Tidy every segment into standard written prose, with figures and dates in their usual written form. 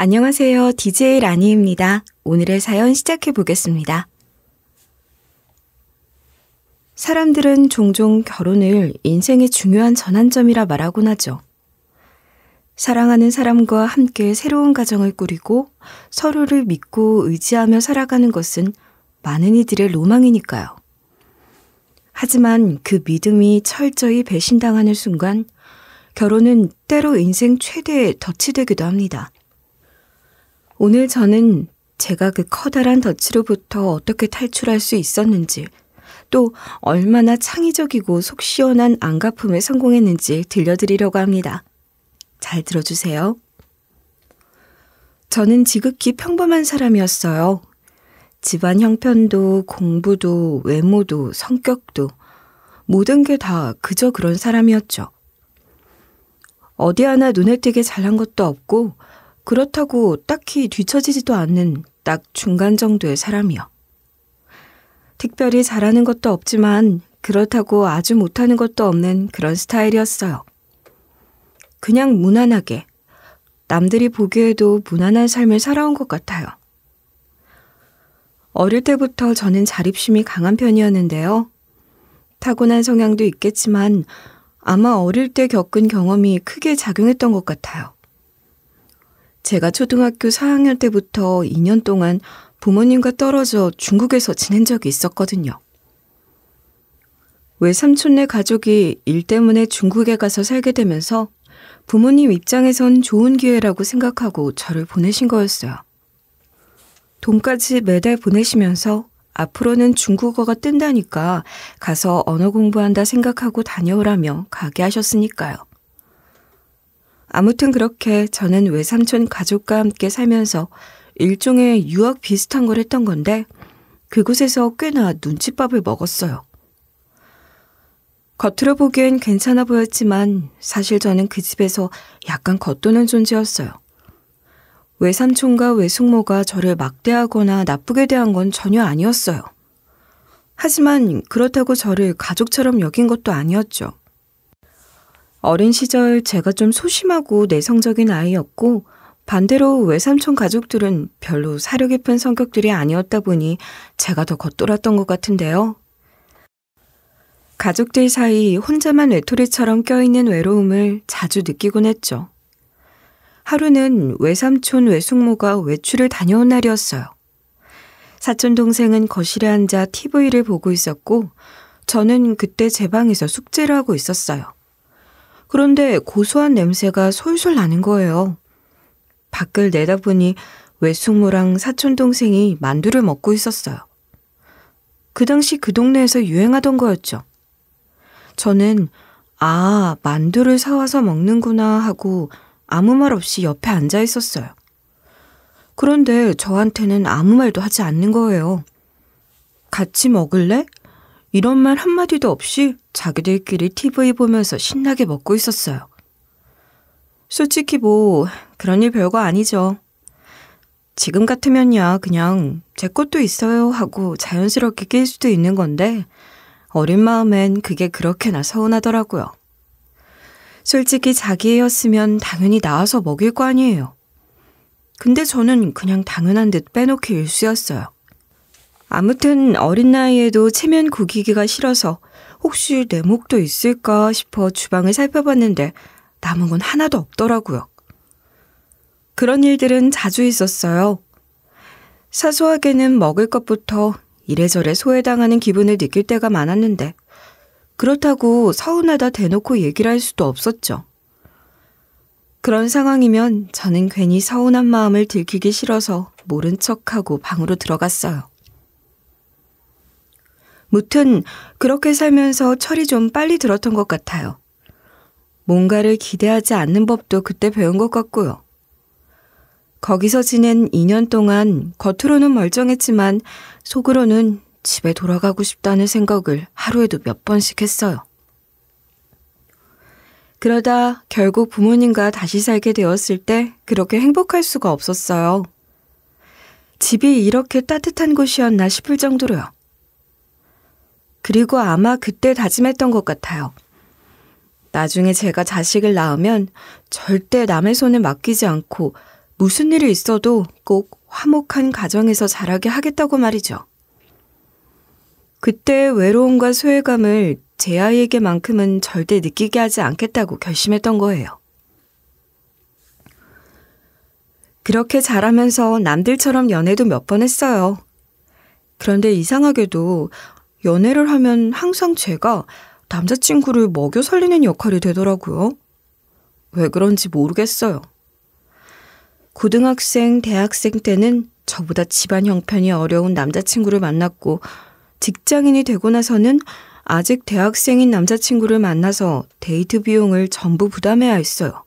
안녕하세요. DJ 라니입니다. 오늘의 사연 시작해 보겠습니다. 사람들은 종종 결혼을 인생의 중요한 전환점이라 말하곤 하죠. 사랑하는 사람과 함께 새로운 가정을 꾸리고 서로를 믿고 의지하며 살아가는 것은 많은 이들의 로망이니까요. 하지만 그 믿음이 철저히 배신당하는 순간 결혼은 때로 인생 최대의 덫이 되기도 합니다. 오늘 저는 제가 그 커다란 덫으로부터 어떻게 탈출할 수 있었는지, 또 얼마나 창의적이고 속 시원한 안가품에 성공했는지 들려드리려고 합니다. 잘 들어주세요. 저는 지극히 평범한 사람이었어요. 집안 형편도 공부도 외모도 성격도 모든 게 다 그저 그런 사람이었죠. 어디 하나 눈에 띄게 잘난 것도 없고 그렇다고 딱히 뒤처지지도 않는 딱 중간 정도의 사람이요. 특별히 잘하는 것도 없지만 그렇다고 아주 못하는 것도 없는 그런 스타일이었어요. 그냥 무난하게, 남들이 보기에도 무난한 삶을 살아온 것 같아요. 어릴 때부터 저는 자립심이 강한 편이었는데요. 타고난 성향도 있겠지만 아마 어릴 때 겪은 경험이 크게 작용했던 것 같아요. 제가 초등학교 4학년 때부터 2년 동안 부모님과 떨어져 중국에서 지낸 적이 있었거든요. 외삼촌네 가족이 일 때문에 중국에 가서 살게 되면서 부모님 입장에선 좋은 기회라고 생각하고 저를 보내신 거였어요. 돈까지 매달 보내시면서 앞으로는 중국어가 뜬다니까 가서 언어 공부한다 생각하고 다녀오라며 가게 하셨으니까요. 아무튼 그렇게 저는 외삼촌 가족과 함께 살면서 일종의 유학 비슷한 걸 했던 건데 그곳에서 꽤나 눈칫밥을 먹었어요. 겉으로 보기엔 괜찮아 보였지만 사실 저는 그 집에서 약간 겉도는 존재였어요. 외삼촌과 외숙모가 저를 막대하거나 나쁘게 대한 건 전혀 아니었어요. 하지만 그렇다고 저를 가족처럼 여긴 것도 아니었죠. 어린 시절 제가 좀 소심하고 내성적인 아이였고 반대로 외삼촌 가족들은 별로 사려 깊은 성격들이 아니었다 보니 제가 더 겉돌았던 것 같은데요. 가족들 사이 혼자만 외톨이처럼 껴있는 외로움을 자주 느끼곤 했죠. 하루는 외삼촌 외숙모가 외출을 다녀온 날이었어요. 사촌 동생은 거실에 앉아 TV를 보고 있었고 저는 그때 제 방에서 숙제를 하고 있었어요. 그런데 고소한 냄새가 솔솔 나는 거예요. 밖을 내다보니 외숙모랑 사촌 동생이 만두를 먹고 있었어요. 그 당시 그 동네에서 유행하던 거였죠. 저는 만두를 사와서 먹는구나 하고 아무 말 없이 옆에 앉아 있었어요. 그런데 저한테는 아무 말도 하지 않는 거예요. 같이 먹을래? 이런 말 한마디도 없이 자기들끼리 TV 보면서 신나게 먹고 있었어요. 솔직히 그런 일 별거 아니죠. 지금 같으면야 그냥 제 것도 있어요 하고 자연스럽게 낄 수도 있는 건데 어린 마음엔 그게 그렇게나 서운하더라고요. 솔직히 자기 애였으면 당연히 나와서 먹일 거 아니에요. 근데 저는 그냥 당연한 듯 빼놓기 일쑤였어요. 아무튼 어린 나이에도 체면 구기기가 싫어서 혹시 내 목도 있을까 싶어 주방을 살펴봤는데 남은 건 하나도 없더라고요. 그런 일들은 자주 있었어요. 사소하게는 먹을 것부터 이래저래 소외당하는 기분을 느낄 때가 많았는데 그렇다고 서운하다 대놓고 얘기를 할 수도 없었죠. 그런 상황이면 저는 괜히 서운한 마음을 들키기 싫어서 모른 척하고 방으로 들어갔어요. 무튼 그렇게 살면서 철이 좀 빨리 들었던 것 같아요. 뭔가를 기대하지 않는 법도 그때 배운 것 같고요. 거기서 지낸 2년 동안 겉으로는 멀쩡했지만 속으로는 집에 돌아가고 싶다는 생각을 하루에도 몇 번씩 했어요. 그러다 결국 부모님과 다시 살게 되었을 때 그렇게 행복할 수가 없었어요. 집이 이렇게 따뜻한 곳이었나 싶을 정도로요. 그리고 아마 그때 다짐했던 것 같아요. 나중에 제가 자식을 낳으면 절대 남의 손에 맡기지 않고 무슨 일이 있어도 꼭 화목한 가정에서 자라게 하겠다고 말이죠. 그때 외로움과 소외감을 제 아이에게만큼은 절대 느끼게 하지 않겠다고 결심했던 거예요. 그렇게 자라면서 남들처럼 연애도 몇 번 했어요. 그런데 이상하게도 연애를 하면 항상 제가 남자친구를 먹여 살리는 역할이 되더라고요. 왜 그런지 모르겠어요. 고등학생, 대학생 때는 저보다 집안 형편이 어려운 남자친구를 만났고 직장인이 되고 나서는 아직 대학생인 남자친구를 만나서 데이트 비용을 전부 부담해야 했어요.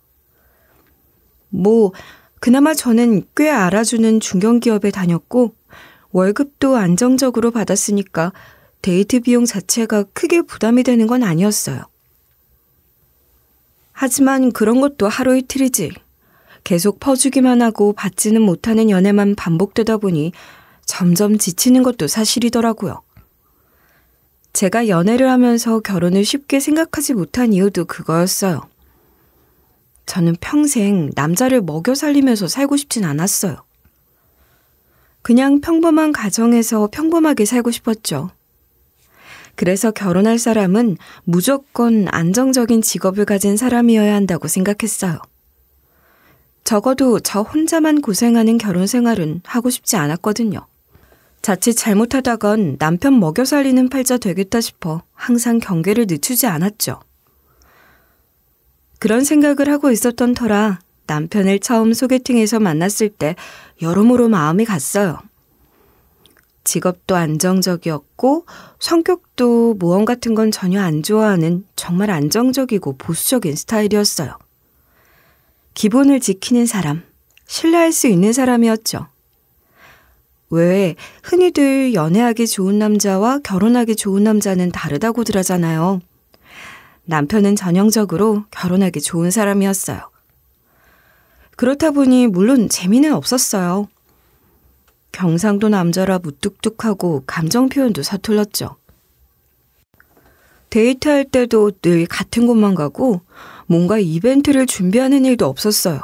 그나마 저는 꽤 알아주는 중견기업에 다녔고 월급도 안정적으로 받았으니까 데이트 비용 자체가 크게 부담이 되는 건 아니었어요. 하지만 그런 것도 하루 이틀이지. 계속 퍼주기만 하고 받지는 못하는 연애만 반복되다 보니 점점 지치는 것도 사실이더라고요. 제가 연애를 하면서 결혼을 쉽게 생각하지 못한 이유도 그거였어요. 저는 평생 남자를 먹여 살리면서 살고 싶진 않았어요. 그냥 평범한 가정에서 평범하게 살고 싶었죠. 그래서 결혼할 사람은 무조건 안정적인 직업을 가진 사람이어야 한다고 생각했어요. 적어도 저 혼자만 고생하는 결혼 생활은 하고 싶지 않았거든요. 자칫 잘못하다간 남편 먹여 살리는 팔자 되겠다 싶어 항상 경계를 늦추지 않았죠. 그런 생각을 하고 있었던 터라 남편을 처음 소개팅에서 만났을 때 여러모로 마음이 갔어요. 직업도 안정적이었고 성격도 모험 같은 건 전혀 안 좋아하는 정말 안정적이고 보수적인 스타일이었어요. 기본을 지키는 사람, 신뢰할 수 있는 사람이었죠. 왜 흔히들 연애하기 좋은 남자와 결혼하기 좋은 남자는 다르다고들 하잖아요. 남편은 전형적으로 결혼하기 좋은 사람이었어요. 그렇다 보니 물론 재미는 없었어요. 경상도 남자라 무뚝뚝하고 감정 표현도 서툴렀죠. 데이트할 때도 늘 같은 곳만 가고 뭔가 이벤트를 준비하는 일도 없었어요.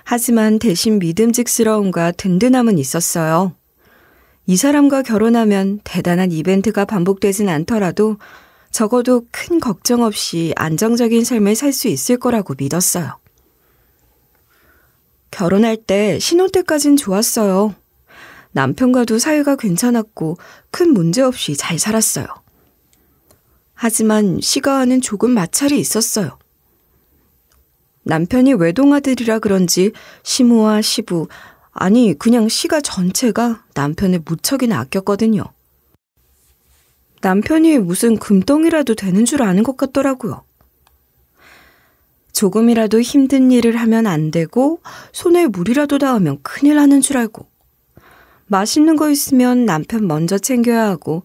하지만 대신 믿음직스러움과 든든함은 있었어요. 이 사람과 결혼하면 대단한 이벤트가 반복되진 않더라도 적어도 큰 걱정 없이 안정적인 삶을 살 수 있을 거라고 믿었어요. 결혼할 때 신혼 때까진 좋았어요. 남편과도 사이가 괜찮았고 큰 문제 없이 잘 살았어요. 하지만 시가와는 조금 마찰이 있었어요. 남편이 외동아들이라 그런지 시모와 시부, 아니 그냥 시가 전체가 남편을 무척이나 아꼈거든요. 남편이 무슨 금덩이라도 되는 줄 아는 것 같더라고요. 조금이라도 힘든 일을 하면 안 되고 손에 물이라도 닿으면 큰일 나는 줄 알고 맛있는 거 있으면 남편 먼저 챙겨야 하고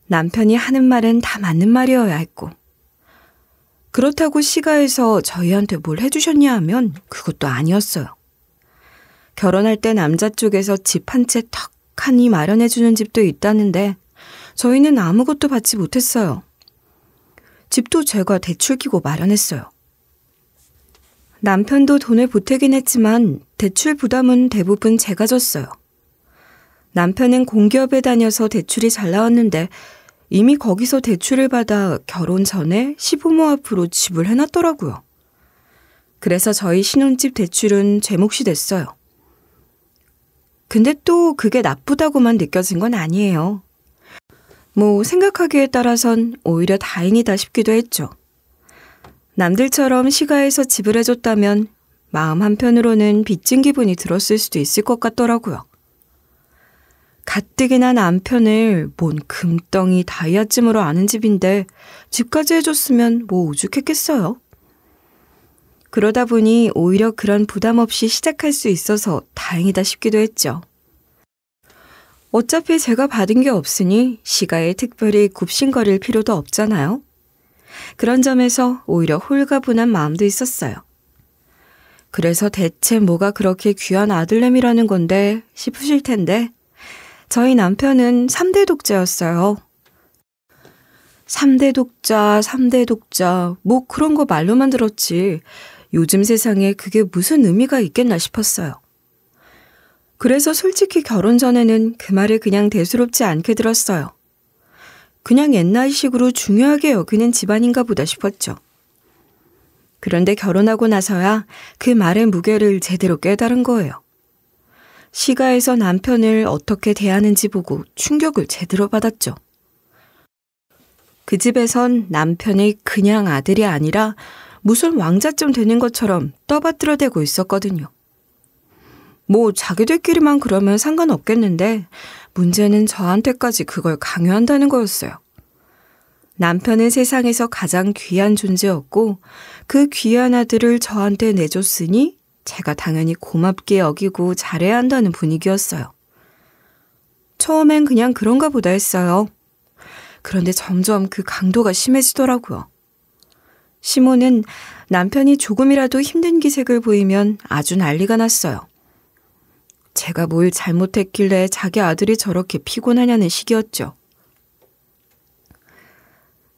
남편이 하는 말은 다 맞는 말이어야 했고 그렇다고 시가에서 저희한테 뭘 해주셨냐 하면 그것도 아니었어요. 결혼할 때 남자 쪽에서 집 한 채 턱하니 마련해주는 집도 있다는데 저희는 아무것도 받지 못했어요. 집도 제가 대출 끼고 마련했어요. 남편도 돈을 보태긴 했지만 대출 부담은 대부분 제가 졌어요. 남편은 공기업에 다녀서 대출이 잘 나왔는데 이미 거기서 대출을 받아 결혼 전에 시부모 앞으로 집을 해놨더라고요. 그래서 저희 신혼집 대출은 제 몫이 됐어요. 근데 또 그게 나쁘다고만 느껴진 건 아니에요. 생각하기에 따라선 오히려 다행이다 싶기도 했죠. 남들처럼 시가에서 집을 해줬다면 마음 한편으로는 빚진 기분이 들었을 수도 있을 것 같더라고요. 가뜩이나 남편을 뭔 금덩이 다이아쯤으로 아는 집인데 집까지 해줬으면 오죽했겠어요. 그러다 보니 오히려 그런 부담 없이 시작할 수 있어서 다행이다 싶기도 했죠. 어차피 제가 받은 게 없으니 시가에 특별히 굽신거릴 필요도 없잖아요. 그런 점에서 오히려 홀가분한 마음도 있었어요. 그래서 대체 뭐가 그렇게 귀한 아들내미라는 건데 싶으실 텐데 저희 남편은 3대 독자였어요. 3대 독자, 3대 독자, 그런 거 말로만 들었지 요즘 세상에 그게 무슨 의미가 있겠나 싶었어요. 그래서 솔직히 결혼 전에는 그 말을 그냥 대수롭지 않게 들었어요. 그냥 옛날식으로 중요하게 여기는 집안인가 보다 싶었죠. 그런데 결혼하고 나서야 그 말의 무게를 제대로 깨달은 거예요. 시가에서 남편을 어떻게 대하는지 보고 충격을 제대로 받았죠. 그 집에선 남편이 그냥 아들이 아니라 무슨 왕자쯤 되는 것처럼 떠받들어대고 있었거든요. 뭐 자기들끼리만 그러면 상관없겠는데 문제는 저한테까지 그걸 강요한다는 거였어요. 남편은 세상에서 가장 귀한 존재였고 그 귀한 아들을 저한테 내줬으니 제가 당연히 고맙게 여기고 잘해야 한다는 분위기였어요. 처음엔 그냥 그런가 보다 했어요. 그런데 점점 그 강도가 심해지더라고요. 시모는 남편이 조금이라도 힘든 기색을 보이면 아주 난리가 났어요. 제가 뭘 잘못했길래 자기 아들이 저렇게 피곤하냐는 식이었죠.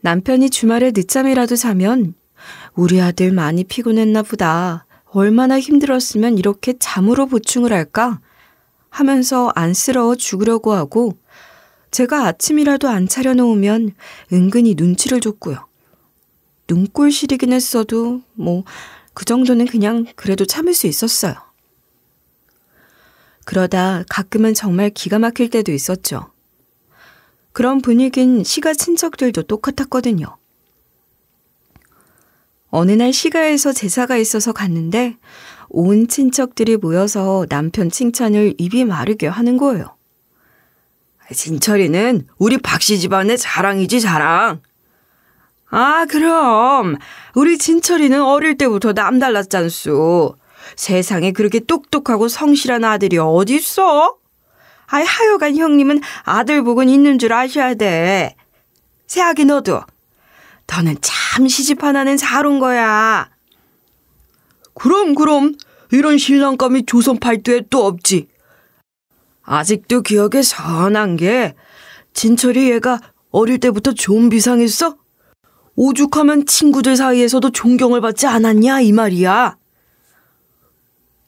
남편이 주말에 늦잠이라도 자면 우리 아들 많이 피곤했나 보다. 얼마나 힘들었으면 이렇게 잠으로 보충을 할까? 하면서 안쓰러워 죽으려고 하고 제가 아침이라도 안 차려놓으면 은근히 눈치를 줬고요. 눈꼴 시리긴 했어도 그 정도는 그냥 그래도 참을 수 있었어요. 그러다 가끔은 정말 기가 막힐 때도 있었죠. 그런 분위기는 시가 친척들도 똑같았거든요. 어느 날 시가에서 제사가 있어서 갔는데 온 친척들이 모여서 남편 칭찬을 입이 마르게 하는 거예요. 진철이는 우리 박씨 집안의 자랑이지 자랑. 아 그럼 우리 진철이는 어릴 때부터 남달랐잖소. 세상에 그렇게 똑똑하고 성실한 아들이 어디 있어? 하여간 형님은 아들 복은 있는 줄 아셔야 돼. 새아기 너는 참 시집 하나는 잘 온 거야. 그럼 이런 신랑감이 조선 팔도에 또 없지. 아직도 기억에 선한 게 진철이 얘가 어릴 때부터 좀 비상했어? 오죽하면 친구들 사이에서도 존경을 받지 않았냐 이 말이야.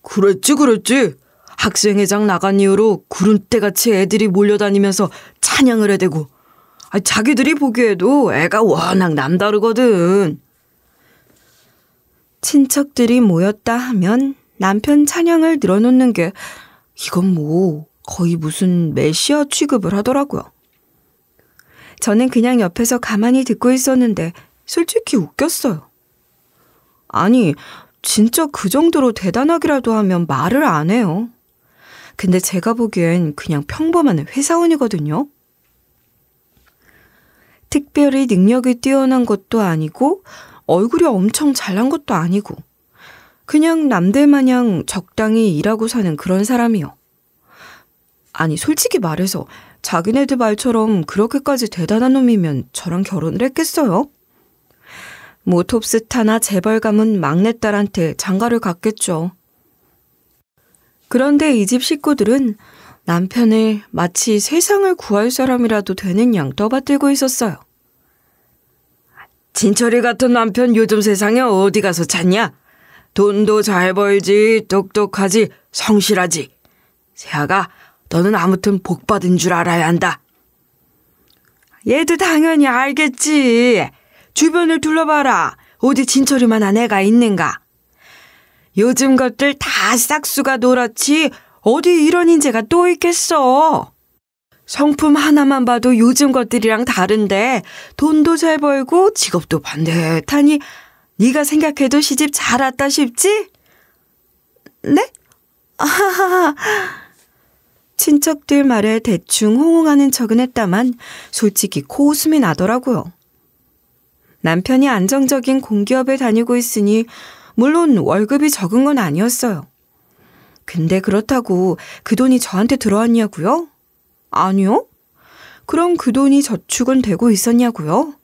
그랬지. 학생회장 나간 이후로 구름대같이 애들이 몰려다니면서 찬양을 해대고 자기들이 보기에도 애가 워낙 남다르거든. 친척들이 모였다 하면 남편 찬양을 늘어놓는 게 이건 거의 무슨 메시아 취급을 하더라고요. 저는 그냥 옆에서 가만히 듣고 있었는데 솔직히 웃겼어요. 아니 진짜 그 정도로 대단하기라도 하면 말을 안 해요. 근데 제가 보기엔 그냥 평범한 회사원이거든요. 특별히 능력이 뛰어난 것도 아니고 얼굴이 엄청 잘난 것도 아니고 그냥 남들 마냥 적당히 일하고 사는 그런 사람이요. 아니 솔직히 말해서 자기네들 말처럼 그렇게까지 대단한 놈이면 저랑 결혼을 했겠어요? 톱스타나 재벌 가문 막내딸한테 장가를 갔겠죠. 그런데 이 집 식구들은 남편을 마치 세상을 구할 사람이라도 되는 양 떠받들고 있었어요. 진철이 같은 남편 요즘 세상에 어디 가서 찾냐? 돈도 잘 벌지, 똑똑하지, 성실하지. 새아가 너는 아무튼 복 받은 줄 알아야 한다. 얘도 당연히 알겠지. 주변을 둘러봐라. 어디 진철이만한 애가 있는가? 요즘 것들 다 싹수가 노랗지 어디 이런 인재가 또 있겠어. 성품 하나만 봐도 요즘 것들이랑 다른데 돈도 잘 벌고 직업도 반듯하니 네가 생각해도 시집 잘 왔다 싶지? 네? 아하하. 친척들 말에 대충 호응하는 척은 했다만 솔직히 코웃음이 나더라고요. 남편이 안정적인 공기업에 다니고 있으니 물론 월급이 적은 건 아니었어요. 근데 그렇다고 그 돈이 저한테 들어왔냐고요? 아니요. 그럼 그 돈이 저축은 되고 있었냐고요?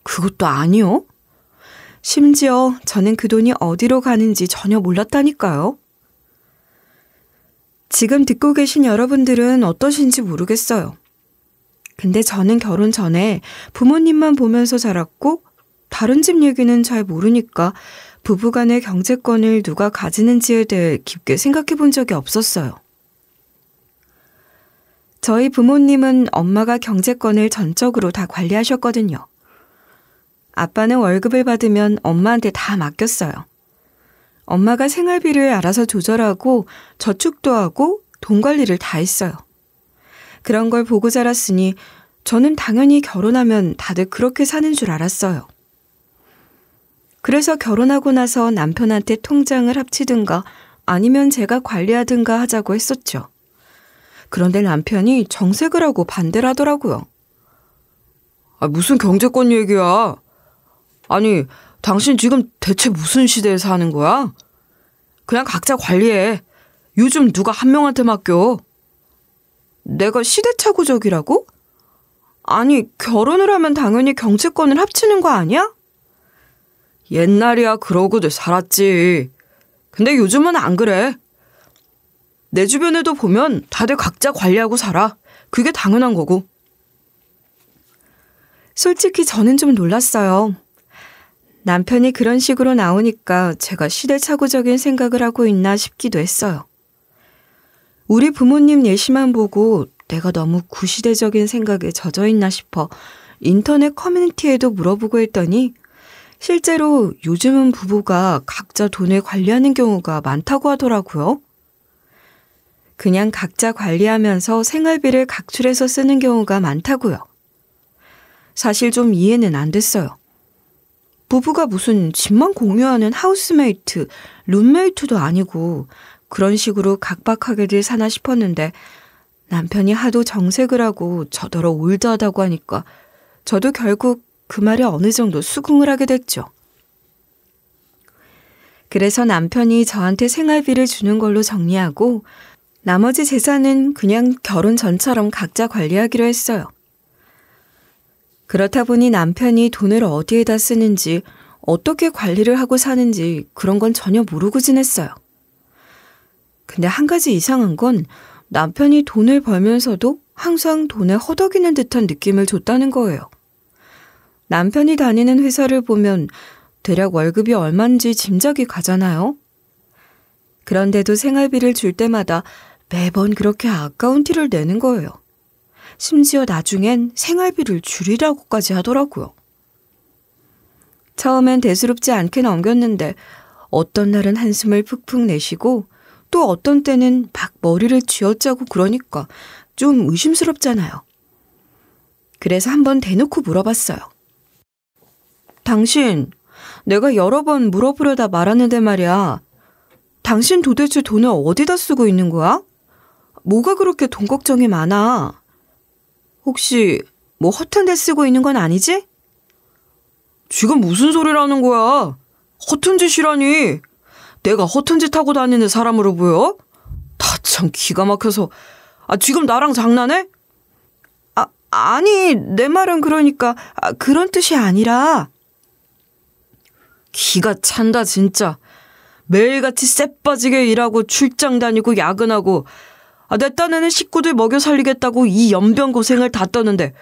그것도 아니요. 심지어 저는 그 돈이 어디로 가는지 전혀 몰랐다니까요. 지금 듣고 계신 여러분들은 어떠신지 모르겠어요. 근데 저는 결혼 전에 부모님만 보면서 자랐고 다른 집 얘기는 잘 모르니까 부부간의 경제권을 누가 가지는지에 대해 깊게 생각해 본 적이 없었어요. 저희 부모님은 엄마가 경제권을 전적으로 다 관리하셨거든요. 아빠는 월급을 받으면 엄마한테 다 맡겼어요. 엄마가 생활비를 알아서 조절하고 저축도 하고 돈 관리를 다 했어요. 그런 걸 보고 자랐으니 저는 당연히 결혼하면 다들 그렇게 사는 줄 알았어요. 그래서 결혼하고 나서 남편한테 통장을 합치든가 아니면 제가 관리하든가 하자고 했었죠. 그런데 남편이 정색을 하고 반대를 하더라고요. 무슨 경제권 얘기야? 아니, 당신 지금 대체 무슨 시대에 사는 거야? 그냥 각자 관리해. 요즘 누가 한 명한테 맡겨. 내가 시대착오적이라고? 아니, 결혼을 하면 당연히 경제권을 합치는 거 아니야? 옛날이야 그러고도 살았지. 근데 요즘은 안 그래. 내 주변에도 보면 다들 각자 관리하고 살아. 그게 당연한 거고. 솔직히 저는 좀 놀랐어요. 남편이 그런 식으로 나오니까 제가 시대착오적인 생각을 하고 있나 싶기도 했어요. 우리 부모님 예시만 보고 내가 너무 구시대적인 생각에 젖어 있나 싶어 인터넷 커뮤니티에도 물어보고 했더니 실제로 요즘은 부부가 각자 돈을 관리하는 경우가 많다고 하더라고요. 그냥 각자 관리하면서 생활비를 각출해서 쓰는 경우가 많다고요. 사실 좀 이해는 안 됐어요. 부부가 무슨 집만 공유하는 하우스메이트, 룸메이트도 아니고 그런 식으로 각박하게들 사나 싶었는데 남편이 하도 정색을 하고 저더러 올드하다고 하니까 저도 결국 그 말에 어느 정도 수긍을 하게 됐죠. 그래서 남편이 저한테 생활비를 주는 걸로 정리하고 나머지 재산은 그냥 결혼 전처럼 각자 관리하기로 했어요. 그렇다 보니 남편이 돈을 어디에다 쓰는지 어떻게 관리를 하고 사는지 그런 건 전혀 모르고 지냈어요. 근데 한 가지 이상한 건 남편이 돈을 벌면서도 항상 돈에 허덕이는 듯한 느낌을 줬다는 거예요. 남편이 다니는 회사를 보면 대략 월급이 얼마인지 짐작이 가잖아요. 그런데도 생활비를 줄 때마다 매번 그렇게 아까운 티를 내는 거예요. 심지어 나중엔 생활비를 줄이라고까지 하더라고요. 처음엔 대수롭지 않게 넘겼는데 어떤 날은 한숨을 푹푹 내쉬고 또 어떤 때는 막 머리를 쥐어짜고 그러니까 좀 의심스럽잖아요. 그래서 한번 대놓고 물어봤어요. 당신, 내가 여러 번 물어보려다 말았는데 말이야. 당신 도대체 돈을 어디다 쓰고 있는 거야? 뭐가 그렇게 돈 걱정이 많아? 혹시 뭐 허튼 데 쓰고 있는 건 아니지? 지금 무슨 소리라는 거야? 허튼 짓이라니. 내가 허튼 짓 하고 다니는 사람으로 보여? 다 참 기가 막혀서. 지금 나랑 장난해? 아니, 내 말은 그러니까 그런 뜻이 아니라. 기가 찬다 진짜. 매일같이 쎄빠지게 일하고 출장 다니고 야근하고 내 딴에는 식구들 먹여 살리겠다고 이 연변 고생을 다 떠는데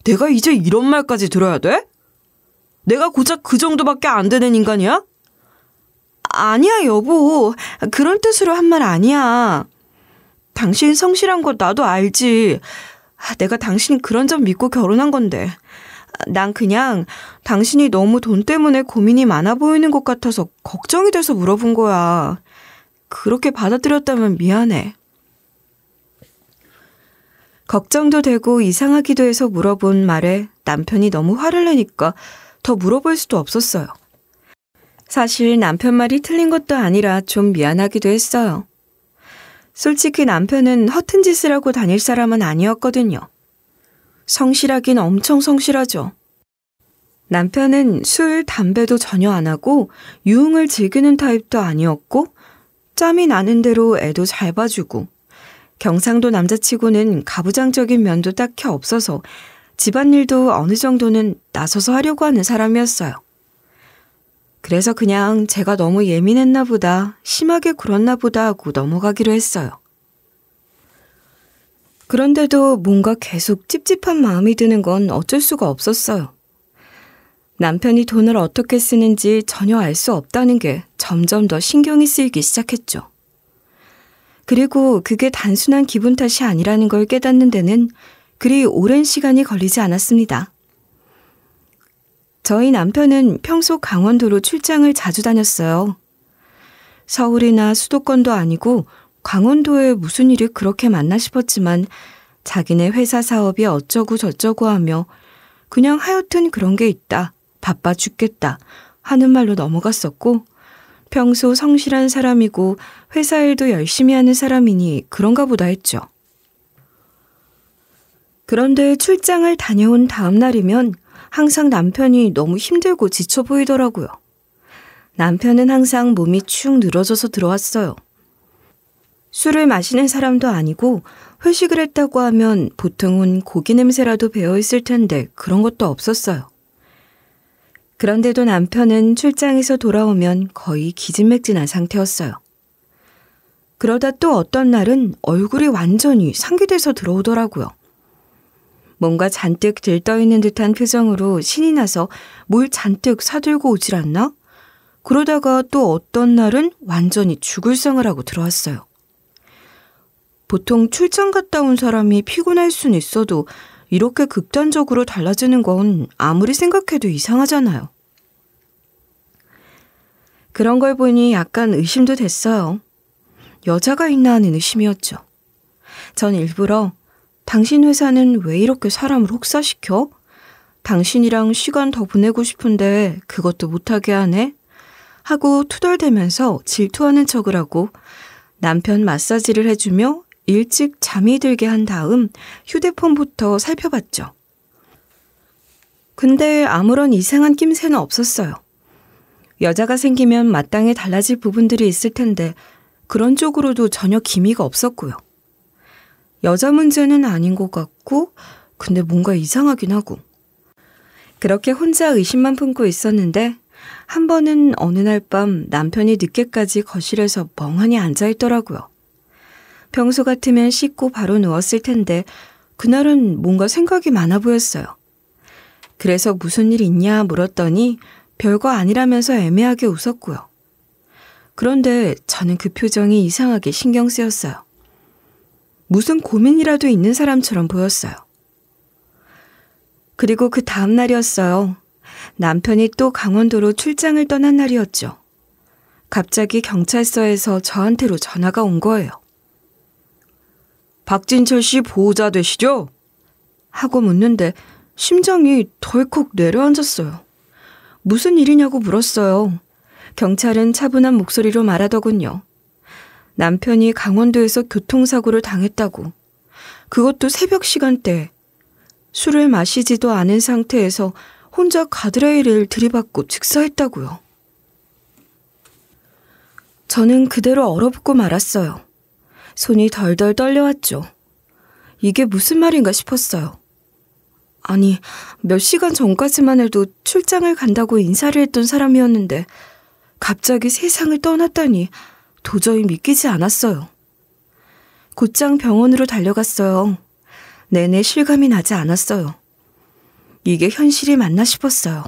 내가 이제 이런 말까지 들어야 돼? 내가 고작 그 정도밖에 안 되는 인간이야? 아니야 여보, 그런 뜻으로 한 말 아니야. 당신 성실한 거 나도 알지. 내가 당신 그런 점 믿고 결혼한 건데 난 그냥 당신이 너무 돈 때문에 고민이 많아 보이는 것 같아서 걱정이 돼서 물어본 거야. 그렇게 받아들였다면 미안해. 걱정도 되고 이상하기도 해서 물어본 말에 남편이 너무 화를 내니까 더 물어볼 수도 없었어요. 사실 남편 말이 틀린 것도 아니라 좀 미안하기도 했어요. 솔직히 남편은 허튼 짓을 하고 다닐 사람은 아니었거든요. 성실하긴 엄청 성실하죠. 남편은 술, 담배도 전혀 안 하고 유흥을 즐기는 타입도 아니었고 짬이 나는 대로 애도 잘 봐주고 경상도 남자치고는 가부장적인 면도 딱히 없어서 집안일도 어느 정도는 나서서 하려고 하는 사람이었어요. 그래서 그냥 제가 너무 예민했나 보다, 심하게 굴었나 보다 하고 넘어가기로 했어요. 그런데도 뭔가 계속 찝찝한 마음이 드는 건 어쩔 수가 없었어요. 남편이 돈을 어떻게 쓰는지 전혀 알 수 없다는 게 점점 더 신경이 쓰이기 시작했죠. 그리고 그게 단순한 기분 탓이 아니라는 걸 깨닫는 데는 그리 오랜 시간이 걸리지 않았습니다. 저희 남편은 평소 강원도로 출장을 자주 다녔어요. 서울이나 수도권도 아니고 강원도에 무슨 일이 그렇게 많나 싶었지만 자기네 회사 사업이 어쩌고 저쩌고 하며 그냥 하여튼 그런 게 있다, 바빠 죽겠다 하는 말로 넘어갔었고 평소 성실한 사람이고 회사 일도 열심히 하는 사람이니 그런가 보다 했죠. 그런데 출장을 다녀온 다음 날이면 항상 남편이 너무 힘들고 지쳐 보이더라고요. 남편은 항상 몸이 축 늘어져서 들어왔어요. 술을 마시는 사람도 아니고 회식을 했다고 하면 보통은 고기 냄새라도 배어있을 텐데 그런 것도 없었어요. 그런데도 남편은 출장에서 돌아오면 거의 기진맥진한 상태였어요. 그러다 또 어떤 날은 얼굴이 완전히 상기돼서 들어오더라고요. 뭔가 잔뜩 들떠있는 듯한 표정으로 신이 나서 뭘 잔뜩 사들고 오질 않나? 그러다가 또 어떤 날은 완전히 죽을 상을 하고 들어왔어요. 보통 출장 갔다 온 사람이 피곤할 순 있어도 이렇게 극단적으로 달라지는 건 아무리 생각해도 이상하잖아요. 그런 걸 보니 약간 의심도 됐어요. 여자가 있나 하는 의심이었죠. 전 일부러 당신 회사는 왜 이렇게 사람을 혹사시켜? 당신이랑 시간 더 보내고 싶은데 그것도 못하게 하네? 하고 투덜대면서 질투하는 척을 하고 남편 마사지를 해주며 일찍 잠이 들게 한 다음 휴대폰부터 살펴봤죠. 근데 아무런 이상한 낌새는 없었어요. 여자가 생기면 마땅히 달라질 부분들이 있을 텐데 그런 쪽으로도 전혀 기미가 없었고요. 여자 문제는 아닌 것 같고 근데 뭔가 이상하긴 하고 그렇게 혼자 의심만 품고 있었는데 한 번은 어느 날 밤 남편이 늦게까지 거실에서 멍하니 앉아있더라고요. 평소 같으면 씻고 바로 누웠을 텐데 그날은 뭔가 생각이 많아 보였어요. 그래서 무슨 일 있냐 물었더니 별거 아니라면서 애매하게 웃었고요. 그런데 저는 그 표정이 이상하게 신경 쓰였어요. 무슨 고민이라도 있는 사람처럼 보였어요. 그리고 그 다음 날이었어요. 남편이 또 강원도로 출장을 떠난 날이었죠. 갑자기 경찰서에서 저한테로 전화가 온 거예요. 박진철 씨 보호자 되시죠? 하고 묻는데 심장이 덜컥 내려앉았어요. 무슨 일이냐고 물었어요. 경찰은 차분한 목소리로 말하더군요. 남편이 강원도에서 교통사고를 당했다고. 그것도 새벽 시간대에. 술을 마시지도 않은 상태에서 혼자 가드레일을 들이받고 즉사했다고요. 저는 그대로 얼어붙고 말았어요. 손이 덜덜 떨려왔죠. 이게 무슨 말인가 싶었어요. 아니, 몇 시간 전까지만 해도 출장을 간다고 인사를 했던 사람이었는데 갑자기 세상을 떠났다니 도저히 믿기지 않았어요. 곧장 병원으로 달려갔어요. 내내 실감이 나지 않았어요. 이게 현실이 맞나 싶었어요.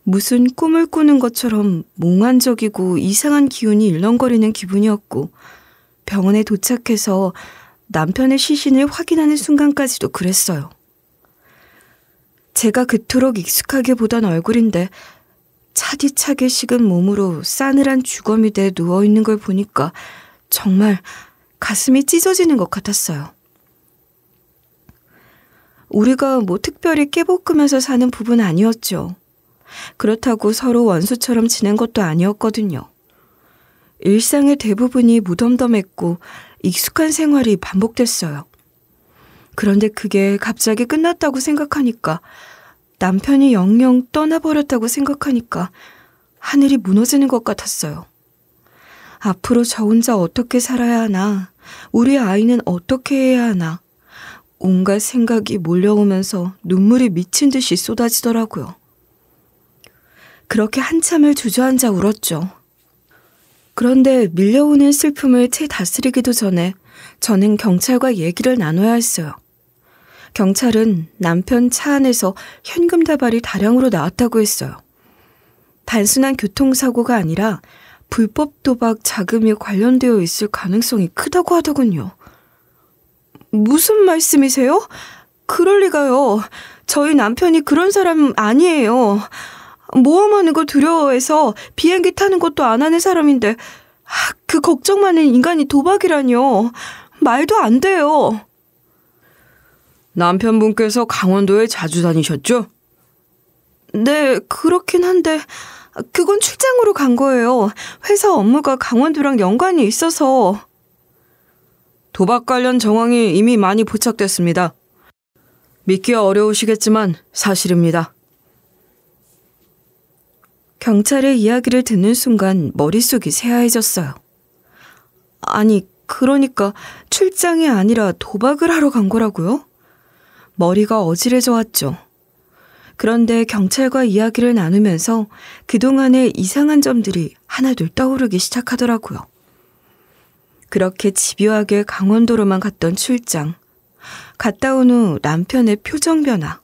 무슨 꿈을 꾸는 것처럼 몽환적이고 이상한 기운이 일렁거리는 기분이었고 병원에 도착해서 남편의 시신을 확인하는 순간까지도 그랬어요. 제가 그토록 익숙하게 보던 얼굴인데 차디차게 식은 몸으로 싸늘한 주거미대에 누워있는 걸 보니까 정말 가슴이 찢어지는 것 같았어요. 우리가 뭐 특별히 깨볶으면서 사는 부부는 아니었죠. 그렇다고 서로 원수처럼 지낸 것도 아니었거든요. 일상의 대부분이 무덤덤했고 익숙한 생활이 반복됐어요. 그런데 그게 갑자기 끝났다고 생각하니까 남편이 영영 떠나버렸다고 생각하니까 하늘이 무너지는 것 같았어요. 앞으로 저 혼자 어떻게 살아야 하나, 우리 아이는 어떻게 해야 하나, 온갖 생각이 몰려오면서 눈물이 미친 듯이 쏟아지더라고요. 그렇게 한참을 주저앉아 울었죠. 그런데 밀려오는 슬픔을 채 다스리기도 전에 저는 경찰과 얘기를 나눠야 했어요. 경찰은 남편 차 안에서 현금 다발이 다량으로 나왔다고 했어요. 단순한 교통사고가 아니라 불법 도박 자금이 관련되어 있을 가능성이 크다고 하더군요. 무슨 말씀이세요? 그럴 리가요. 저희 남편이 그런 사람 아니에요. 모험하는 거 두려워해서 비행기 타는 것도 안 하는 사람인데 그 걱정 많은 인간이 도박이라뇨. 말도 안 돼요. 남편분께서 강원도에 자주 다니셨죠? 네, 그렇긴 한데 그건 출장으로 간 거예요. 회사 업무가 강원도랑 연관이 있어서. 도박 관련 정황이 이미 많이 포착됐습니다. 믿기가 어려우시겠지만 사실입니다. 경찰의 이야기를 듣는 순간 머릿속이 새하얘졌어요. 아니, 그러니까 출장이 아니라 도박을 하러 간 거라고요? 머리가 어지러져 왔죠. 그런데 경찰과 이야기를 나누면서 그동안의 이상한 점들이 하나둘 떠오르기 시작하더라고요. 그렇게 집요하게 강원도로만 갔던 출장. 갔다 온 후 남편의 표정 변화.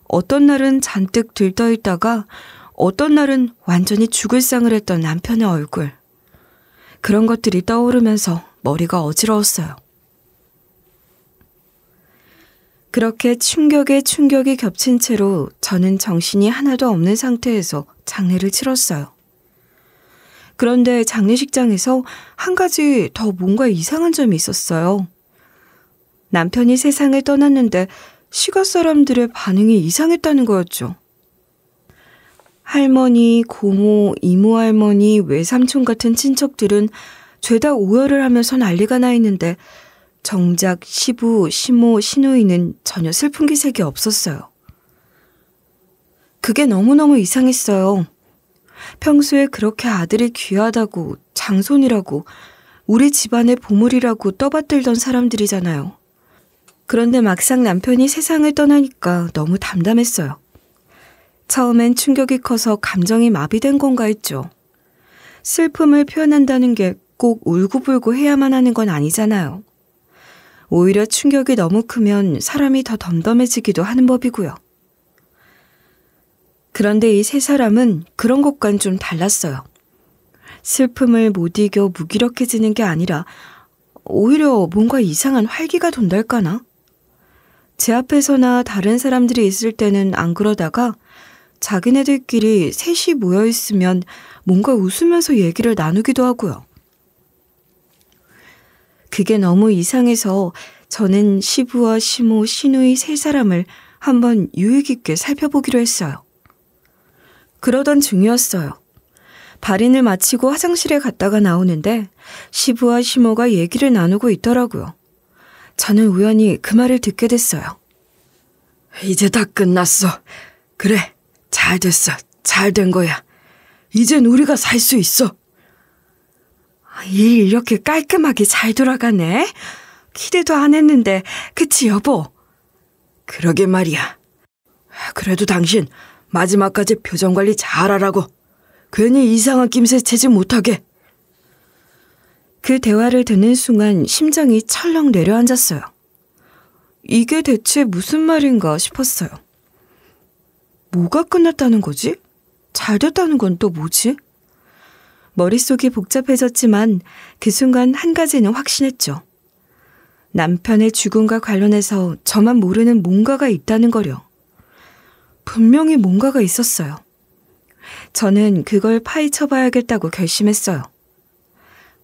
어떤 날은 잔뜩 들떠 있다가 어떤 날은 완전히 죽을 상을 했던 남편의 얼굴. 그런 것들이 떠오르면서 머리가 어지러웠어요. 그렇게 충격에 충격이 겹친 채로 저는 정신이 하나도 없는 상태에서 장례를 치렀어요. 그런데 장례식장에서 한 가지 더 뭔가 이상한 점이 있었어요. 남편이 세상을 떠났는데 시가 사람들의 반응이 이상했다는 거였죠. 할머니, 고모, 이모 할머니, 외삼촌 같은 친척들은 죄다 오열을 하면서 난리가 나 있는데 정작 시부, 시모, 시누이는 전혀 슬픈 기색이 없었어요. 그게 너무너무 이상했어요. 평소에 그렇게 아들이 귀하다고, 장손이라고, 우리 집안의 보물이라고 떠받들던 사람들이잖아요. 그런데 막상 남편이 세상을 떠나니까 너무 담담했어요. 처음엔 충격이 커서 감정이 마비된 건가 했죠. 슬픔을 표현한다는 게 꼭 울고불고 해야만 하는 건 아니잖아요. 오히려 충격이 너무 크면 사람이 더 덤덤해지기도 하는 법이고요. 그런데 이 세 사람은 그런 것과는 좀 달랐어요. 슬픔을 못 이겨 무기력해지는 게 아니라 오히려 뭔가 이상한 활기가 돈달까나? 제 앞에서나 다른 사람들이 있을 때는 안 그러다가 자기네들끼리 셋이 모여있으면 뭔가 웃으면서 얘기를 나누기도 하고요. 그게 너무 이상해서 저는 시부와 시모, 시누이 세 사람을 한번 유의 깊게 살펴보기로 했어요. 그러던 중이었어요. 발인을 마치고 화장실에 갔다가 나오는데 시부와 시모가 얘기를 나누고 있더라고요. 저는 우연히 그 말을 듣게 됐어요. 이제 다 끝났어. 그래, 잘 됐어. 잘 된 거야. 이젠 우리가 살 수 있어. 일 이렇게 깔끔하게 잘 돌아가네. 기대도 안 했는데, 그치 여보? 그러게 말이야. 그래도 당신 마지막까지 표정 관리 잘하라고. 괜히 이상한 낌새 채지 못하게. 그 대화를 듣는 순간 심장이 철렁 내려앉았어요. 이게 대체 무슨 말인가 싶었어요. 뭐가 끝났다는 거지? 잘 됐다는 건 또 뭐지? 머릿속이 복잡해졌지만 그 순간 한 가지는 확신했죠. 남편의 죽음과 관련해서 저만 모르는 뭔가가 있다는 거려. 분명히 뭔가가 있었어요. 저는 그걸 파헤쳐봐야겠다고 결심했어요.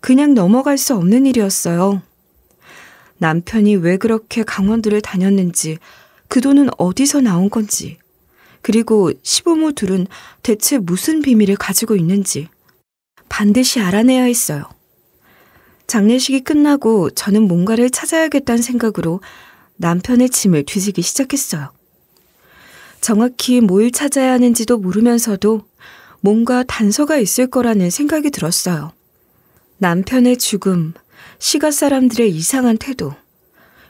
그냥 넘어갈 수 없는 일이었어요. 남편이 왜 그렇게 강원도를 다녔는지, 그 돈은 어디서 나온 건지, 그리고 시부모 둘은 대체 무슨 비밀을 가지고 있는지 반드시 알아내야 했어요. 장례식이 끝나고 저는 뭔가를 찾아야겠다는 생각으로 남편의 짐을 뒤지기 시작했어요. 정확히 뭘 찾아야 하는지도 모르면서도 뭔가 단서가 있을 거라는 생각이 들었어요. 남편의 죽음, 시가 사람들의 이상한 태도,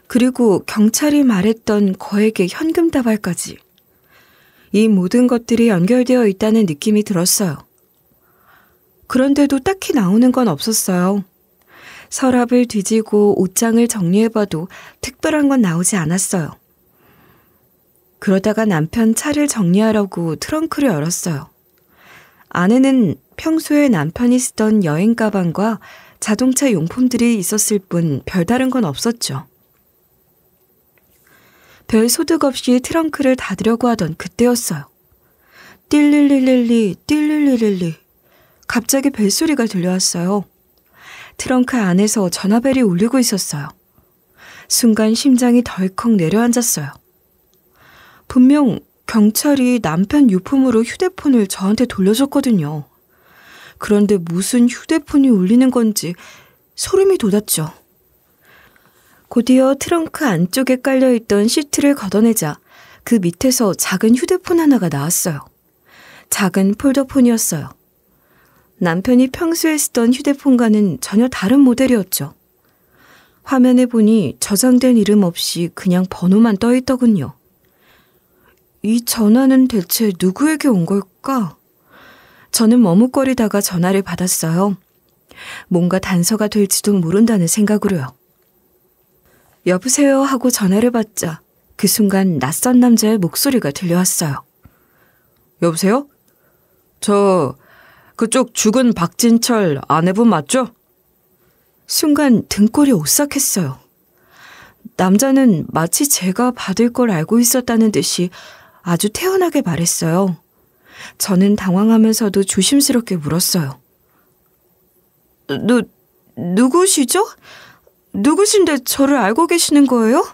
그리고 경찰이 말했던 거액의 현금 다발까지. 이 모든 것들이 연결되어 있다는 느낌이 들었어요. 그런데도 딱히 나오는 건 없었어요. 서랍을 뒤지고 옷장을 정리해봐도 특별한 건 나오지 않았어요. 그러다가 남편 차를 정리하려고 트렁크를 열었어요. 안에는 평소에 남편이 쓰던 여행 가방과 자동차 용품들이 있었을 뿐 별다른 건 없었죠. 별 소득 없이 트렁크를 닫으려고 하던 그때였어요. 띨릴릴릴리 띨릴릴릴리 갑자기 벨소리가 들려왔어요. 트렁크 안에서 전화벨이 울리고 있었어요. 순간 심장이 덜컥 내려앉았어요. 분명 경찰이 남편 유품으로 휴대폰을 저한테 돌려줬거든요. 그런데 무슨 휴대폰이 울리는 건지 소름이 돋았죠. 곧이어 트렁크 안쪽에 깔려있던 시트를 걷어내자 그 밑에서 작은 휴대폰 하나가 나왔어요. 작은 폴더폰이었어요. 남편이 평소에 쓰던 휴대폰과는 전혀 다른 모델이었죠. 화면에 보니 저장된 이름 없이 그냥 번호만 떠있더군요. 이 전화는 대체 누구에게 온 걸까? 저는 머뭇거리다가 전화를 받았어요. 뭔가 단서가 될지도 모른다는 생각으로요. 여보세요 하고 전화를 받자 그 순간 낯선 남자의 목소리가 들려왔어요. 여보세요? 그쪽 죽은 박진철 아내분 맞죠? 순간 등골이 오싹했어요. 남자는 마치 제가 받을 걸 알고 있었다는 듯이 아주 태연하게 말했어요. 저는 당황하면서도 조심스럽게 물었어요. 누구시죠? 누구신데 저를 알고 계시는 거예요?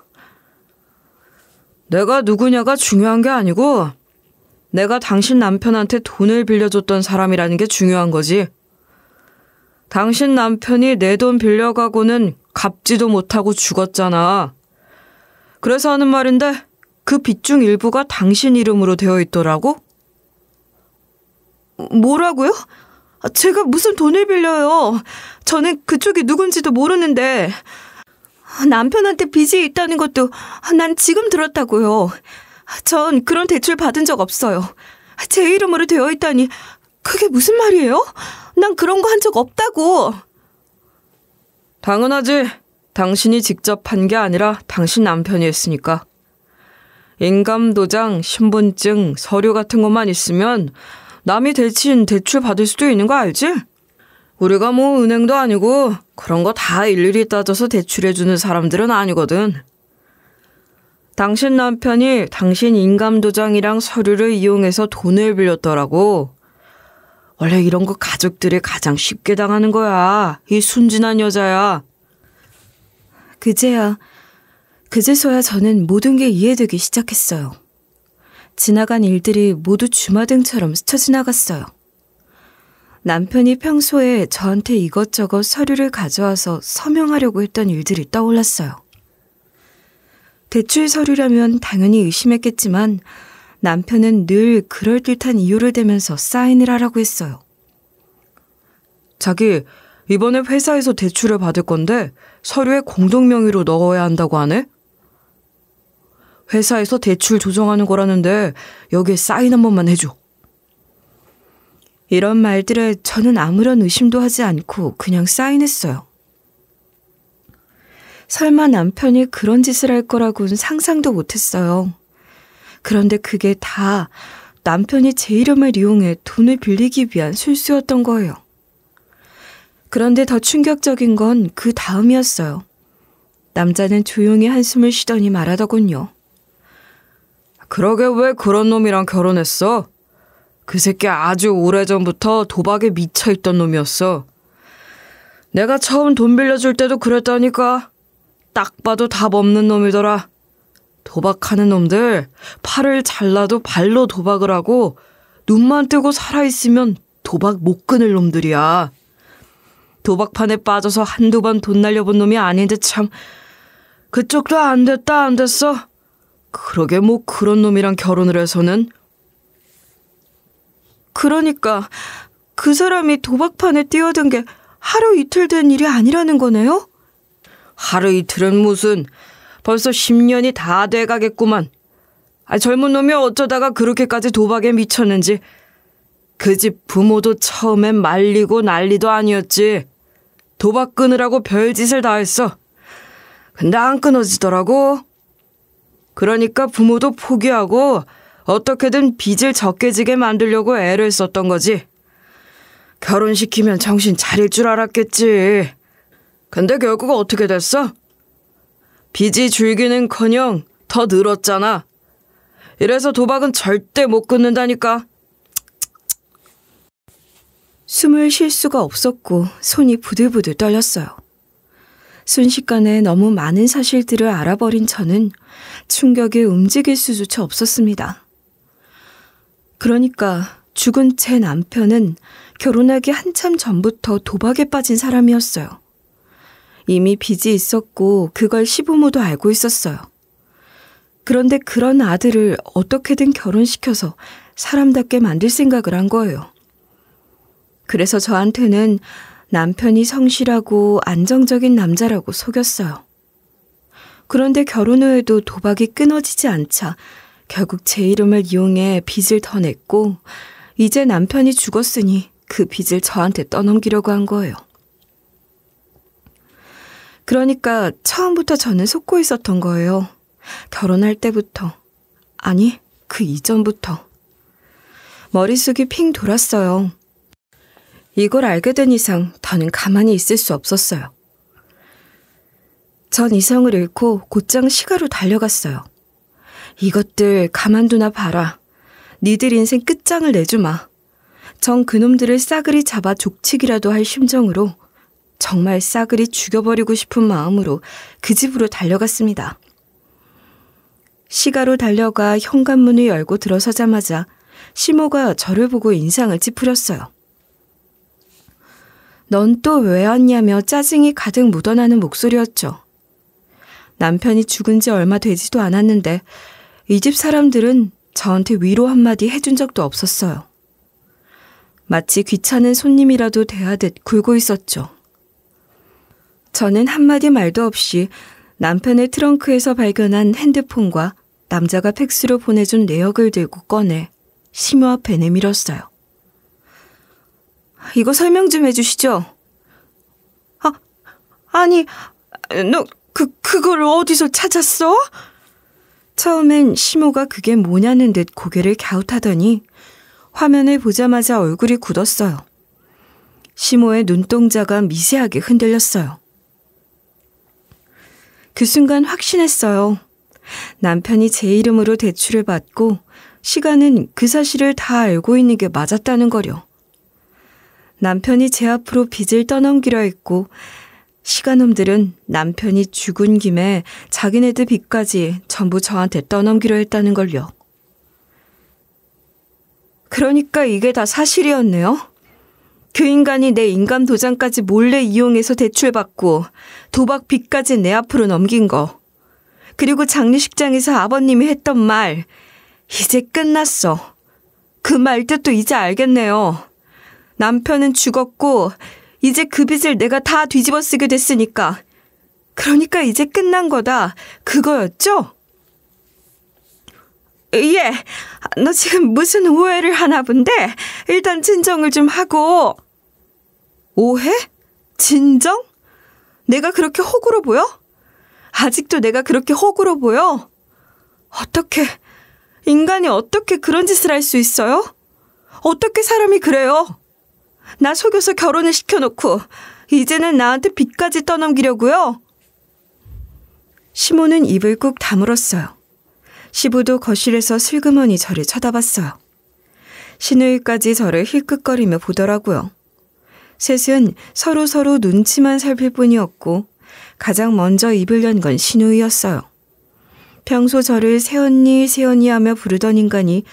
내가 누구냐가 중요한 게 아니고 내가 당신 남편한테 돈을 빌려줬던 사람이라는 게 중요한 거지. 당신 남편이 내 돈 빌려가고는 갚지도 못하고 죽었잖아. 그래서 하는 말인데 그 빚 중 일부가 당신 이름으로 되어 있더라고? 뭐라고요? 제가 무슨 돈을 빌려요. 저는 그쪽이 누군지도 모르는데 남편한테 빚이 있다는 것도 난 지금 들었다고요. 전 그런 대출 받은 적 없어요. 제 이름으로 되어 있다니 그게 무슨 말이에요? 난 그런 거 한 적 없다고. 당연하지. 당신이 직접 한 게 아니라 당신 남편이 했으니까. 인감도장, 신분증, 서류 같은 것만 있으면 남이 대신 대출 받을 수도 있는 거 알지? 우리가 뭐 은행도 아니고 그런 거 다 일일이 따져서 대출해주는 사람들은 아니거든. 당신 남편이 당신 인감도장이랑 서류를 이용해서 돈을 빌렸더라고. 원래 이런 거 가족들이 가장 쉽게 당하는 거야. 이 순진한 여자야. 그제서야 저는 모든 게 이해되기 시작했어요. 지나간 일들이 모두 주마등처럼 스쳐 지나갔어요. 남편이 평소에 저한테 이것저것 서류를 가져와서 서명하려고 했던 일들이 떠올랐어요. 대출 서류라면 당연히 의심했겠지만 남편은 늘 그럴듯한 이유를 대면서 사인을 하라고 했어요. 자기, 이번에 회사에서 대출을 받을 건데 서류에 공동명의로 넣어야 한다고 하네? 회사에서 대출 조정하는 거라는데 여기에 사인 한 번만 해줘. 이런 말들에 저는 아무런 의심도 하지 않고 그냥 사인했어요. 설마 남편이 그런 짓을 할 거라고는 상상도 못했어요. 그런데 그게 다 남편이 제 이름을 이용해 돈을 빌리기 위한 술수였던 거예요. 그런데 더 충격적인 건 그 다음이었어요. 남자는 조용히 한숨을 쉬더니 말하더군요. 그러게 왜 그런 놈이랑 결혼했어? 그 새끼 아주 오래전부터 도박에 미쳐있던 놈이었어. 내가 처음 돈 빌려줄 때도 그랬다니까. 딱 봐도 답 없는 놈이더라. 도박하는 놈들 팔을 잘라도 발로 도박을 하고 눈만 뜨고 살아있으면 도박 못 끊을 놈들이야. 도박판에 빠져서 한두 번 돈 날려본 놈이 아닌데 참 그쪽도 안 됐다 안 됐어. 그러게 뭐 그런 놈이랑 결혼을 해서는. 그러니까 그 사람이 도박판에 뛰어든 게 하루 이틀 된 일이 아니라는 거네요? 하루 이틀은 무슨, 벌써 10년이 다 돼가겠구만. 젊은 놈이 어쩌다가 그렇게까지 도박에 미쳤는지. 그 집 부모도 처음엔 말리고 난리도 아니었지. 도박 끊으라고 별짓을 다 했어. 근데 안 끊어지더라고. 그러니까 부모도 포기하고 어떻게든 빚을 적게 지게 만들려고 애를 썼던 거지. 결혼시키면 정신 차릴 줄 알았겠지. 근데 결국 어떻게 됐어? 빚이 줄기는커녕 더 늘었잖아. 이래서 도박은 절대 못 끊는다니까. 숨을 쉴 수가 없었고 손이 부들부들 떨렸어요. 순식간에 너무 많은 사실들을 알아버린 저는 충격에 움직일 수조차 없었습니다. 그러니까 죽은 제 남편은 결혼하기 한참 전부터 도박에 빠진 사람이었어요. 이미 빚이 있었고 그걸 시부모도 알고 있었어요. 그런데 그런 아들을 어떻게든 결혼시켜서 사람답게 만들 생각을 한 거예요. 그래서 저한테는 남편이 성실하고 안정적인 남자라고 속였어요. 그런데 결혼 후에도 도박이 끊어지지 않자 결국 제 이름을 이용해 빚을 더 냈고 이제 남편이 죽었으니 그 빚을 저한테 떠넘기려고 한 거예요. 그러니까 처음부터 저는 속고 있었던 거예요. 결혼할 때부터. 아니, 그 이전부터. 머릿속이 핑 돌았어요. 이걸 알게 된 이상 더는 가만히 있을 수 없었어요. 전 이성을 잃고 곧장 시가로 달려갔어요. 이것들 가만두나 봐라. 니들 인생 끝장을 내주마. 전 그놈들을 싸그리 잡아 족치기라도 할 심정으로 정말 싸그리 죽여버리고 싶은 마음으로 그 집으로 달려갔습니다. 시가로 달려가 현관문을 열고 들어서자마자 시모가 저를 보고 인상을 찌푸렸어요. 넌 또 왜 왔냐며 짜증이 가득 묻어나는 목소리였죠. 남편이 죽은 지 얼마 되지도 않았는데 이 집 사람들은 저한테 위로 한마디 해준 적도 없었어요. 마치 귀찮은 손님이라도 대하듯 굴고 있었죠. 저는 한마디 말도 없이 남편의 트렁크에서 발견한 핸드폰과 남자가 팩스로 보내준 내역을 들고 꺼내 시모 앞에 내밀었어요. 이거 설명 좀 해주시죠. 아니, 너 그걸 어디서 찾았어? 처음엔 시모가 그게 뭐냐는 듯 고개를 갸웃하더니 화면을 보자마자 얼굴이 굳었어요. 시모의 눈동자가 미세하게 흔들렸어요. 그 순간 확신했어요. 남편이 제 이름으로 대출을 받고 시간은 그 사실을 다 알고 있는 게 맞았다는 거려. 남편이 제 앞으로 빚을 떠넘기려 했고 시간놈들은 남편이 죽은 김에 자기네들 빚까지 전부 저한테 떠넘기려 했다는 걸요. 그러니까 이게 다 사실이었네요. 그 인간이 내 인감 도장까지 몰래 이용해서 대출받고 도박 빚까지 내 앞으로 넘긴 거. 그리고 장례식장에서 아버님이 했던 말, 이제 끝났어. 그 말 뜻도 이제 알겠네요. 남편은 죽었고 이제 그 빚을 내가 다 뒤집어 쓰게 됐으니까. 그러니까 이제 끝난 거다. 그거였죠? 예, 너 지금 무슨 오해를 하나 본데 일단 진정을 좀 하고. 오해? 진정? 내가 그렇게 호구로 보여? 아직도 내가 그렇게 호구로 보여? 어떻게, 인간이 어떻게 그런 짓을 할 수 있어요? 어떻게 사람이 그래요? 나 속여서 결혼을 시켜놓고 이제는 나한테 빚까지 떠넘기려고요? 시모는 입을 꾹 다물었어요. 시부도 거실에서 슬그머니 저를 쳐다봤어요. 시누이까지 저를 힐끗거리며 보더라고요. 셋은 서로 눈치만 살필 뿐이었고 가장 먼저 입을 연 건 시누이였어요. 평소 저를 새언니 하며 부르던 인간이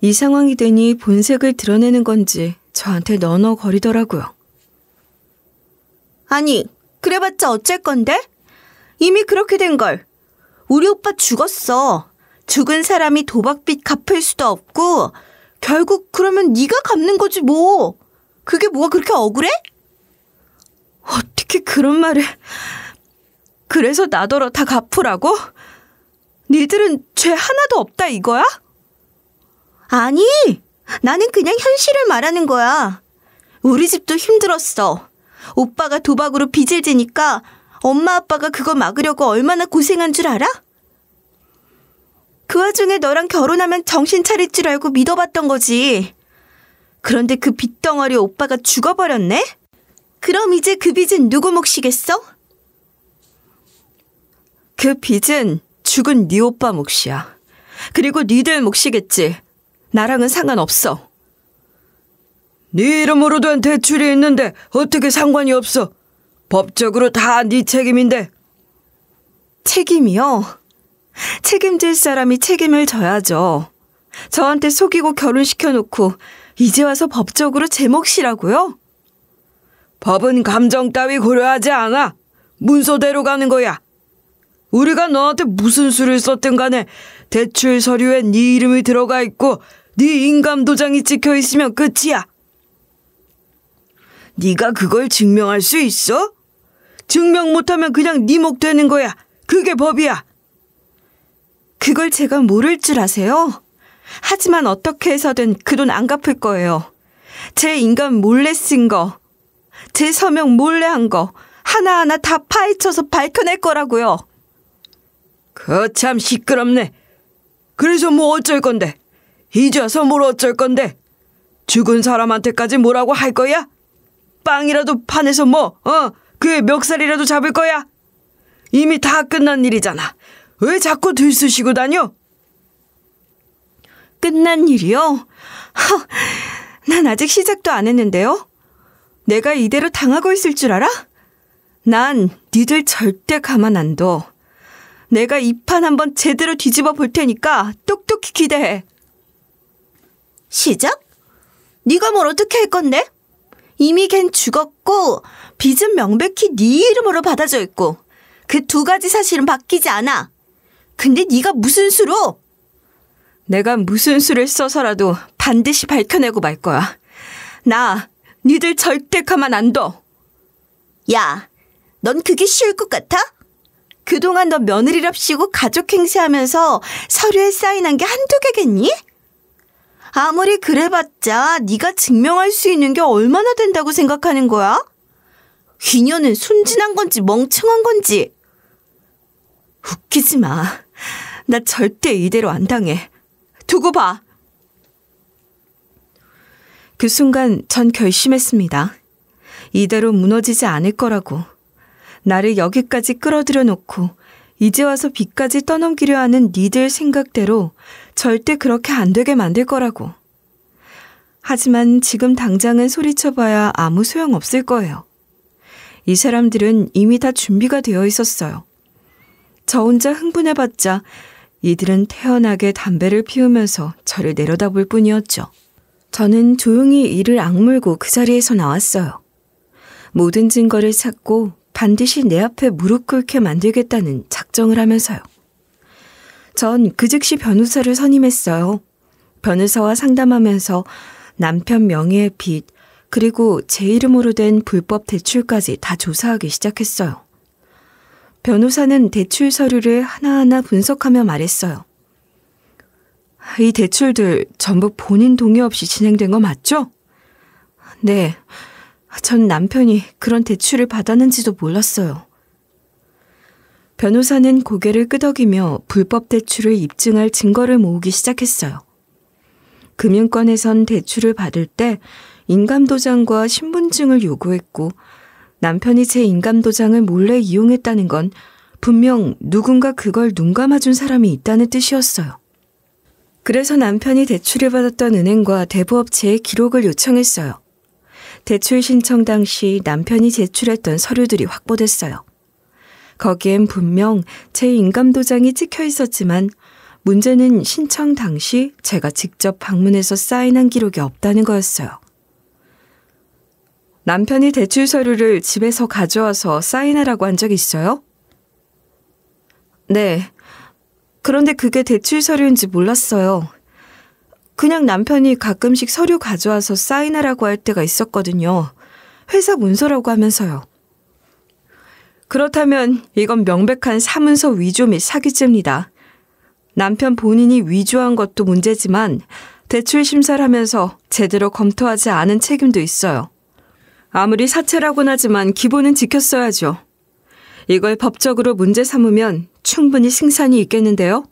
이 상황이 되니 본색을 드러내는 건지 저한테 너너거리더라고요. 아니, 그래봤자 어쩔 건데? 이미 그렇게 된 걸. 우리 오빠 죽었어. 죽은 사람이 도박빚 갚을 수도 없고 결국 그러면 네가 갚는 거지 뭐. 그게 뭐가 그렇게 억울해? 어떻게 그런 말을. 그래서 나더러 다 갚으라고? 니들은 죄 하나도 없다 이거야? 아니, 나는 그냥 현실을 말하는 거야. 우리 집도 힘들었어. 오빠가 도박으로 빚을 지니까 엄마 아빠가 그거 막으려고 얼마나 고생한 줄 알아? 그 와중에 너랑 결혼하면 정신 차릴 줄 알고 믿어봤던 거지. 그런데 그 빚덩어리 오빠가 죽어버렸네? 그럼 이제 그 빚은 누구 몫이겠어? 그 빚은 죽은 네 오빠 몫이야. 그리고 니들 몫이겠지. 나랑은 상관없어. 네 이름으로 된 대출이 있는데 어떻게 상관이 없어? 법적으로 다 네 책임인데. 책임이요? 책임질 사람이 책임을 져야죠. 저한테 속이고 결혼시켜놓고 이제 와서 법적으로 제 몫이라고요? 법은 감정 따위 고려하지 않아. 문서대로 가는 거야. 우리가 너한테 무슨 수를 썼든 간에 대출 서류에 네 이름이 들어가 있고 네 인감 도장이 찍혀 있으면 끝이야. 네가 그걸 증명할 수 있어? 증명 못하면 그냥 네 몫 되는 거야. 그게 법이야. 그걸 제가 모를 줄 아세요? 하지만 어떻게 해서든 그 돈 안 갚을 거예요. 제 인감 몰래 쓴 거, 제 서명 몰래 한 거 하나하나 다 파헤쳐서 밝혀낼 거라고요. 참 시끄럽네. 그래서 뭐 어쩔 건데? 이제 와서 뭘 어쩔 건데? 죽은 사람한테까지 뭐라고 할 거야? 빵이라도 판에서 그의 멱살이라도 잡을 거야? 이미 다 끝난 일이잖아. 왜 자꾸 들쑤시고 다녀? 끝난 일이요? 난 아직 시작도 안 했는데요? 내가 이대로 당하고 있을 줄 알아? 난 니들 절대 가만 안 둬. 내가 이 판 한번 제대로 뒤집어 볼 테니까 똑똑히 기대해. 시작? 네가 뭘 어떻게 할 건데? 이미 걘 죽었고 빚은 명백히 네 이름으로 받아져 있고 그 두 가지 사실은 바뀌지 않아. 근데 네가 무슨 수로? 내가 무슨 수를 써서라도 반드시 밝혀내고 말 거야. 나 니들 절대 가만 안 둬. 야, 넌 그게 쉬울 것 같아? 그동안 너 며느리랍시고 가족 행세하면서 서류에 사인한 게 한두 개겠니? 아무리 그래봤자 네가 증명할 수 있는 게 얼마나 된다고 생각하는 거야? 귀녀는 순진한 건지 멍청한 건지. 웃기지 마. 나 절대 이대로 안 당해. 두고 봐. 그 순간 전 결심했습니다. 이대로 무너지지 않을 거라고. 나를 여기까지 끌어들여 놓고 이제 와서 빚까지 떠넘기려 하는 니들 생각대로 절대 그렇게 안 되게 만들 거라고. 하지만 지금 당장은 소리쳐봐야 아무 소용없을 거예요. 이 사람들은 이미 다 준비가 되어 있었어요. 저 혼자 흥분해봤자 이들은 태연하게 담배를 피우면서 저를 내려다볼 뿐이었죠. 저는 조용히 이를 악물고 그 자리에서 나왔어요. 모든 증거를 찾고 반드시 내 앞에 무릎 꿇게 만들겠다는 작정을 하면서요. 전 그 즉시 변호사를 선임했어요. 변호사와 상담하면서 남편 명의의 빚, 그리고 제 이름으로 된 불법 대출까지 다 조사하기 시작했어요. 변호사는 대출 서류를 하나하나 분석하며 말했어요. 이 대출들 전부 본인 동의 없이 진행된 거 맞죠? 네. 전 남편이 그런 대출을 받았는지도 몰랐어요. 변호사는 고개를 끄덕이며 불법 대출을 입증할 증거를 모으기 시작했어요. 금융권에선 대출을 받을 때 인감도장과 신분증을 요구했고 남편이 제 인감도장을 몰래 이용했다는 건 분명 누군가 그걸 눈감아준 사람이 있다는 뜻이었어요. 그래서 남편이 대출을 받았던 은행과 대부업체의 기록을 요청했어요. 대출 신청 당시 남편이 제출했던 서류들이 확보됐어요. 거기엔 분명 제 인감도장이 찍혀 있었지만 문제는 신청 당시 제가 직접 방문해서 사인한 기록이 없다는 거였어요. 남편이 대출 서류를 집에서 가져와서 사인하라고 한 적 있어요? 네. 그런데 그게 대출 서류인지 몰랐어요. 그냥 남편이 가끔씩 서류 가져와서 사인하라고 할 때가 있었거든요. 회사 문서라고 하면서요. 그렇다면 이건 명백한 사문서 위조 및 사기죄입니다. 남편 본인이 위조한 것도 문제지만 대출 심사를 하면서 제대로 검토하지 않은 책임도 있어요. 아무리 사채라고는 하지만 기본은 지켰어야죠. 이걸 법적으로 문제 삼으면 충분히 승산이 있겠는데요?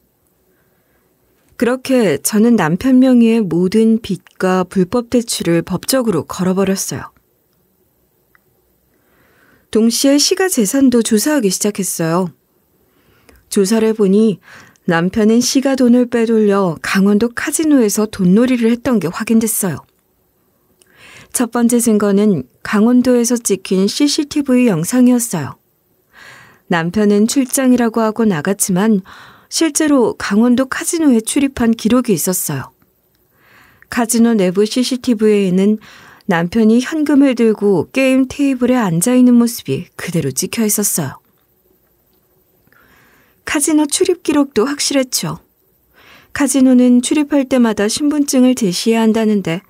그렇게 저는 남편 명의의 모든 빚과 불법 대출을 법적으로 걸어버렸어요. 동시에 시가 재산도 조사하기 시작했어요. 조사를 보니 남편은 시가 돈을 빼돌려 강원도 카지노에서 돈놀이를 했던 게 확인됐어요. 첫 번째 증거는 강원도에서 찍힌 CCTV 영상이었어요. 남편은 출장이라고 하고 나갔지만 실제로 강원도 카지노에 출입한 기록이 있었어요. 카지노 내부 CCTV에는 남편이 현금을 들고 게임 테이블에 앉아있는 모습이 그대로 찍혀 있었어요. 카지노 출입 기록도 확실했죠. 카지노는 출입할 때마다 신분증을 제시해야 한다는데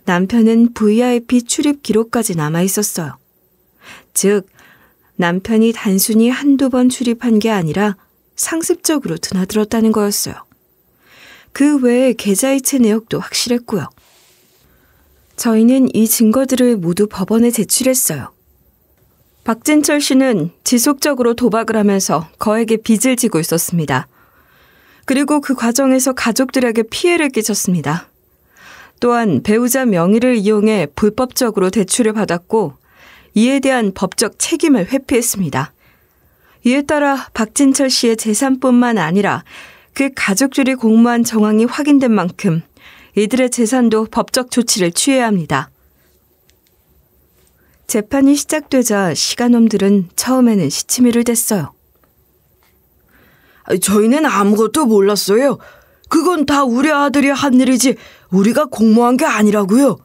남편은 VIP 출입 기록까지 남아 있었어요. 즉, 남편이 단순히 한두 번 출입한 게 아니라 상습적으로 드나들었다는 거였어요. 그 외에 계좌이체 내역도 확실했고요. 저희는 이 증거들을 모두 법원에 제출했어요. 박진철 씨는 지속적으로 도박을 하면서 거액의 빚을 지고 있었습니다. 그리고 그 과정에서 가족들에게 피해를 끼쳤습니다. 또한 배우자 명의를 이용해 불법적으로 대출을 받았고 이에 대한 법적 책임을 회피했습니다. 이에 따라 박진철 씨의 재산뿐만 아니라 그 가족들이 공모한 정황이 확인된 만큼 이들의 재산도 법적 조치를 취해야 합니다. 재판이 시작되자 시가놈들은 처음에는 시치미를 댔어요. 저희는 아무것도 몰랐어요. 그건 다 우리 아들이 한 일이지 우리가 공모한 게 아니라고요.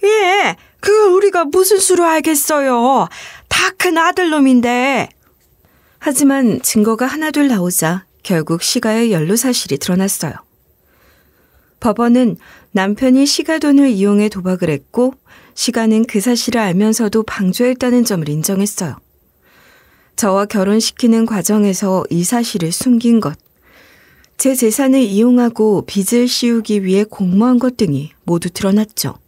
예, 그걸 우리가 무슨 수로 알겠어요. 다 큰 아들놈인데. 하지만 증거가 하나둘 나오자 결국 시가의 연루 사실이 드러났어요. 법원은 남편이 시가 돈을 이용해 도박을 했고 시가는 그 사실을 알면서도 방조했다는 점을 인정했어요. 저와 결혼시키는 과정에서 이 사실을 숨긴 것, 제 재산을 이용하고 빚을 씌우기 위해 공모한 것 등이 모두 드러났죠.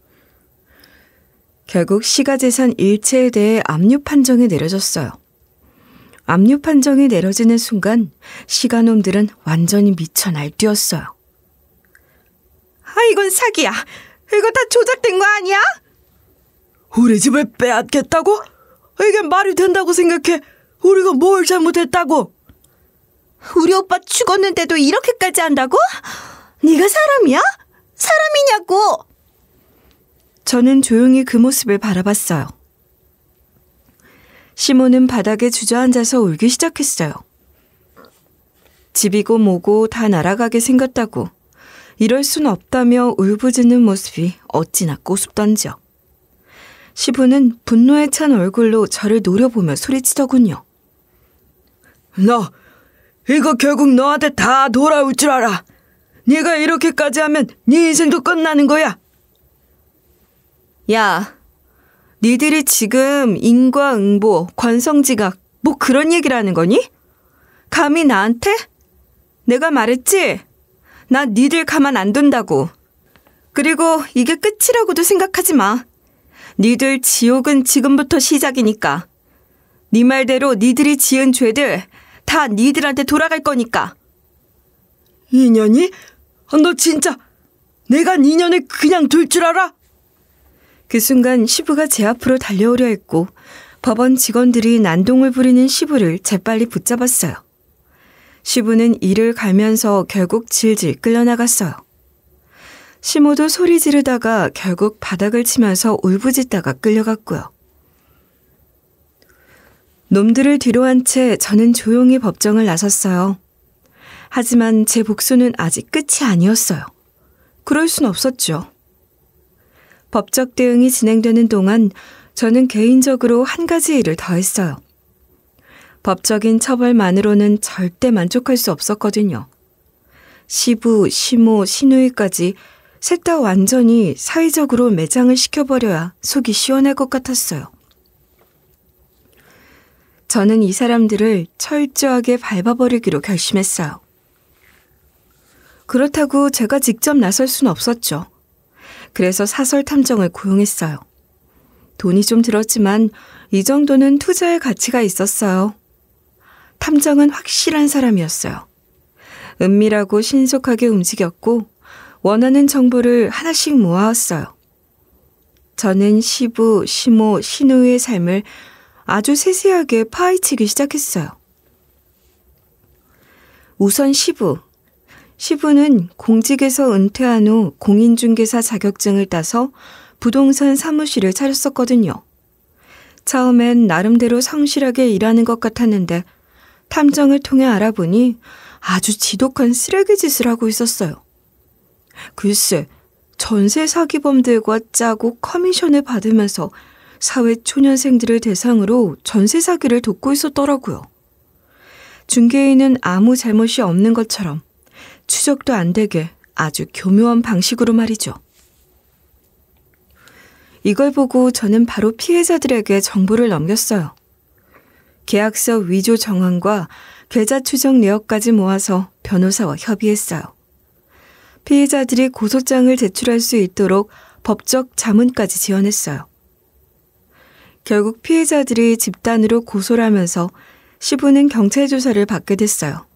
결국 시가 재산 일체에 대해 압류 판정이 내려졌어요. 압류 판정이 내려지는 순간 시가놈들은 완전히 미쳐 날뛰었어요. 이건 사기야. 이거 다 조작된 거 아니야? 우리 집을 빼앗겠다고? 이게 말이 된다고 생각해? 우리가 뭘 잘못했다고? 우리 오빠 죽었는데도 이렇게까지 한다고? 네가 사람이야? 사람이냐고! 저는 조용히 그 모습을 바라봤어요. 시모는 바닥에 주저앉아서 울기 시작했어요. 집이고 뭐고 다 날아가게 생겼다고 이럴 순 없다며 울부짖는 모습이 어찌나 꼬숩던지요. 시부는 분노에 찬 얼굴로 저를 노려보며 소리치더군요. 너 이거 결국 너한테 다 돌아올 줄 알아. 네가 이렇게까지 하면 네 인생도 끝나는 거야. 야, 니들이 지금 인과응보, 권성지각 뭐 그런 얘기를 하는 거니? 감히 나한테? 내가 말했지? 나 니들 가만 안 둔다고. 그리고 이게 끝이라고도 생각하지 마. 니들 지옥은 지금부터 시작이니까. 네 말대로 니들이 지은 죄들 다 니들한테 돌아갈 거니까. 인연이? 너 진짜 내가 인연을 그냥 둘 줄 알아? 그 순간 시부가 제 앞으로 달려오려 했고 법원 직원들이 난동을 부리는 시부를 재빨리 붙잡았어요. 시부는 이를 갈면서 결국 질질 끌려나갔어요. 시모도 소리 지르다가 결국 바닥을 치면서 울부짖다가 끌려갔고요. 놈들을 뒤로한 채 저는 조용히 법정을 나섰어요. 하지만 제 복수는 아직 끝이 아니었어요. 그럴 순 없었죠. 법적 대응이 진행되는 동안 저는 개인적으로 한 가지 일을 더 했어요. 법적인 처벌만으로는 절대 만족할 수 없었거든요. 시부, 시모, 시누이까지 셋 다 완전히 사회적으로 매장을 시켜버려야 속이 시원할 것 같았어요. 저는 이 사람들을 철저하게 밟아버리기로 결심했어요. 그렇다고 제가 직접 나설 수는 없었죠. 그래서 사설 탐정을 고용했어요. 돈이 좀 들었지만 이 정도는 투자의 가치가 있었어요. 탐정은 확실한 사람이었어요. 은밀하고 신속하게 움직였고 원하는 정보를 하나씩 모아왔어요. 저는 시부, 시모, 신우의 삶을 아주 세세하게 파헤치기 시작했어요. 우선 시부. 시부는 공직에서 은퇴한 후 공인중개사 자격증을 따서 부동산 사무실을 차렸었거든요. 처음엔 나름대로 성실하게 일하는 것 같았는데 탐정을 통해 알아보니 아주 지독한 쓰레기 짓을 하고 있었어요. 글쎄, 전세 사기범들과 짜고 커미션을 받으면서 사회 초년생들을 대상으로 전세 사기를 돕고 있었더라고요. 중개인은 아무 잘못이 없는 것처럼 추적도 안 되게 아주 교묘한 방식으로 말이죠. 이걸 보고 저는 바로 피해자들에게 정보를 넘겼어요. 계약서 위조 정황과 계좌 추적 내역까지 모아서 변호사와 협의했어요. 피해자들이 고소장을 제출할 수 있도록 법적 자문까지 지원했어요. 결국 피해자들이 집단으로 고소를 하면서 시부는 경찰 조사를 받게 됐어요.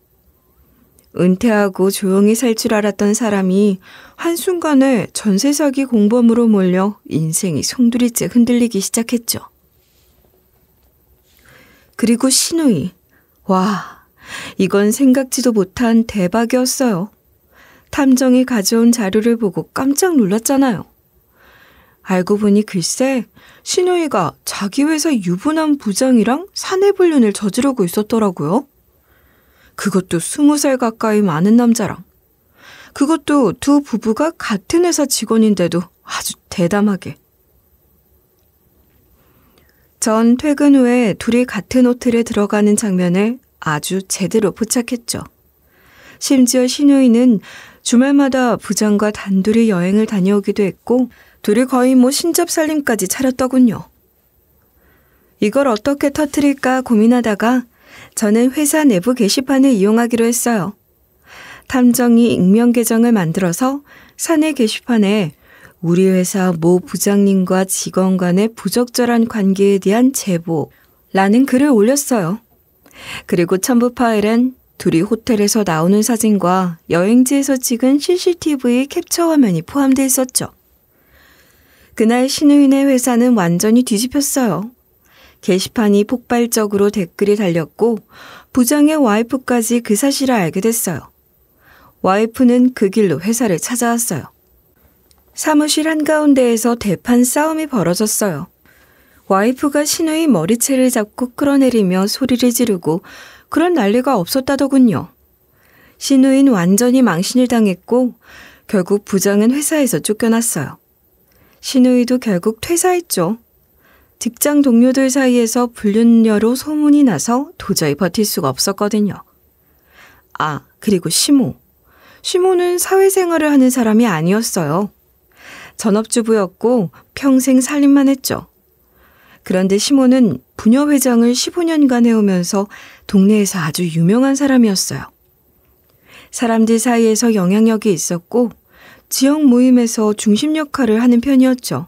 은퇴하고 조용히 살 줄 알았던 사람이 한순간에 전세 사기 공범으로 몰려 인생이 송두리째 흔들리기 시작했죠. 그리고 신우이. 와, 이건 생각지도 못한 대박이었어요. 탐정이 가져온 자료를 보고 깜짝 놀랐잖아요. 알고 보니 글쎄 신우이가 자기 회사 유부남 부장이랑 사내불륜을 저지르고 있었더라고요. 그것도 20살 가까이 많은 남자랑. 그것도 두 부부가 같은 회사 직원인데도 아주 대담하게. 전 퇴근 후에 둘이 같은 호텔에 들어가는 장면을 아주 제대로 포착했죠. 심지어 신우이는 주말마다 부장과 단둘이 여행을 다녀오기도 했고 둘이 거의 신접살림까지 차렸더군요. 이걸 어떻게 터뜨릴까 고민하다가 저는 회사 내부 게시판을 이용하기로 했어요. 탐정이 익명 계정을 만들어서 사내 게시판에 우리 회사 모 부장님과 직원 간의 부적절한 관계에 대한 제보라는 글을 올렸어요. 그리고 첨부 파일엔 둘이 호텔에서 나오는 사진과 여행지에서 찍은 CCTV 캡처 화면이 포함되어 있었죠. 그날 신우인의 회사는 완전히 뒤집혔어요. 게시판이 폭발적으로 댓글이 달렸고 부장의 와이프까지 그 사실을 알게 됐어요. 와이프는 그 길로 회사를 찾아왔어요. 사무실 한가운데에서 대판 싸움이 벌어졌어요. 와이프가 신우의 머리채를 잡고 끌어내리며 소리를 지르고 그런 난리가 없었다더군요. 신우인 완전히 망신을 당했고 결국 부장은 회사에서 쫓겨났어요. 신우이도 결국 퇴사했죠. 직장 동료들 사이에서 불륜녀로 소문이 나서 도저히 버틸 수가 없었거든요. 아, 그리고 시모. 시모는 사회생활을 하는 사람이 아니었어요. 전업주부였고 평생 살림만 했죠. 그런데 시모는 부녀회장을 15년간 해오면서 동네에서 아주 유명한 사람이었어요. 사람들 사이에서 영향력이 있었고 지역 모임에서 중심 역할을 하는 편이었죠.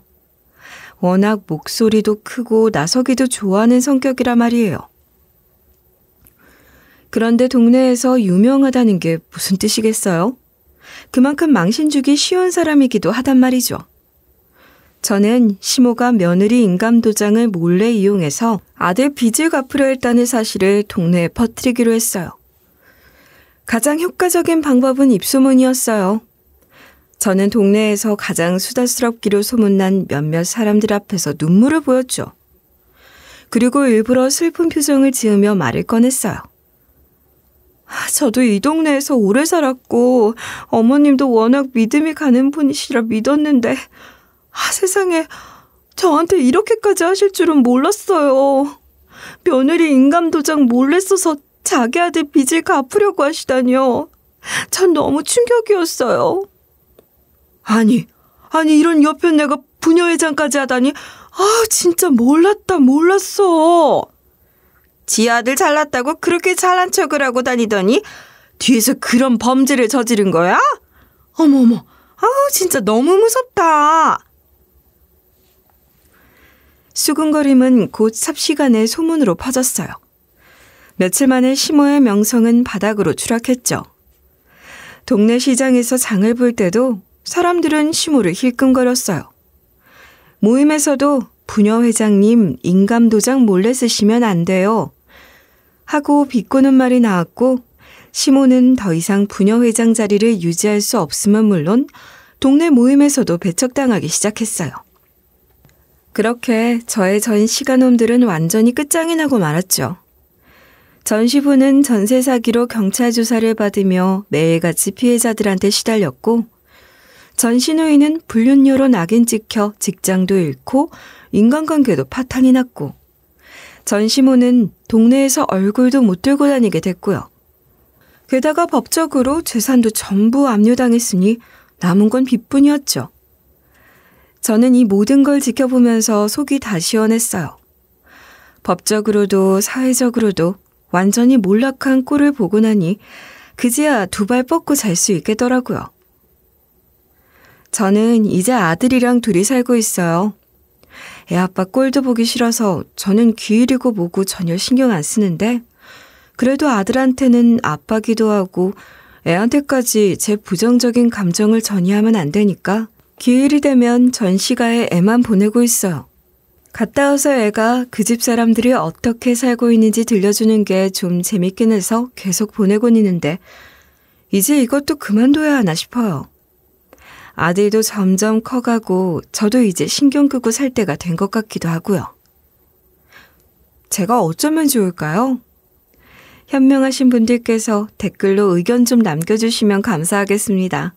워낙 목소리도 크고 나서기도 좋아하는 성격이라 말이에요. 그런데 동네에서 유명하다는 게 무슨 뜻이겠어요? 그만큼 망신 주기 쉬운 사람이기도 하단 말이죠. 저는 시모가 며느리 인감도장을 몰래 이용해서 아들 빚을 갚으려 했다는 사실을 동네에 퍼뜨리기로 했어요. 가장 효과적인 방법은 입소문이었어요. 저는 동네에서 가장 수다스럽기로 소문난 몇몇 사람들 앞에서 눈물을 보였죠. 그리고 일부러 슬픈 표정을 지으며 말을 꺼냈어요. 저도 이 동네에서 오래 살았고 어머님도 워낙 믿음이 가는 분이시라 믿었는데 세상에 저한테 이렇게까지 하실 줄은 몰랐어요. 며느리 인감도장 몰래 써서 자기 아들 빚을 갚으려고 하시다니요. 전 너무 충격이었어요. 아니 이런 여편 내가 부녀회장까지 하다니 진짜 몰랐어. 지 아들 잘났다고 그렇게 잘난 척을 하고 다니더니 뒤에서 그런 범죄를 저지른 거야? 어머머, 진짜 너무 무섭다. 수군거림은 곧 삽시간에 소문으로 퍼졌어요. 며칠 만에 시모의 명성은 바닥으로 추락했죠. 동네 시장에서 장을 볼 때도 사람들은 시모를 힐끔거렸어요. 모임에서도 부녀 회장님 인감도장 몰래 쓰시면 안 돼요. 하고 비꼬는 말이 나왔고 시모는 더 이상 부녀 회장 자리를 유지할 수 없음은 물론 동네 모임에서도 배척당하기 시작했어요. 그렇게 저의 전 시가놈들은 완전히 끝장이 나고 말았죠. 전시부는 전세 사기로 경찰 조사를 받으며 매일같이 피해자들한테 시달렸고 전시노인은 불륜녀로 낙인 찍혀 직장도 잃고 인간관계도 파탄이 났고 전시모는 동네에서 얼굴도 못 들고 다니게 됐고요. 게다가 법적으로 재산도 전부 압류당했으니 남은 건 빚뿐이었죠. 저는 이 모든 걸 지켜보면서 속이 다 시원했어요. 법적으로도 사회적으로도 완전히 몰락한 꼴을 보고 나니 그제야 두 발 뻗고 잘 수 있겠더라고요. 저는 이제 아들이랑 둘이 살고 있어요. 애아빠 꼴도 보기 싫어서 저는 귀이리고 뭐고 전혀 신경 안 쓰는데 그래도 아들한테는 아빠기도 하고 애한테까지 제 부정적인 감정을 전이하면 안 되니까 기일이 되면 전시가에 애만 보내고 있어요. 갔다 와서 애가 그 집 사람들이 어떻게 살고 있는지 들려주는 게 좀 재밌긴 해서 계속 보내곤 있는데 이제 이것도 그만둬야 하나 싶어요. 아들도 점점 커가고 저도 이제 신경 끄고 살 때가 된 것 같기도 하고요. 제가 어쩌면 좋을까요? 현명하신 분들께서 댓글로 의견 좀 남겨주시면 감사하겠습니다.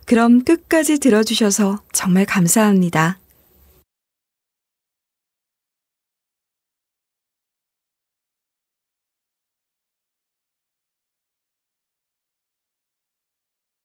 그럼 끝까지 들어주셔서 정말 감사합니다.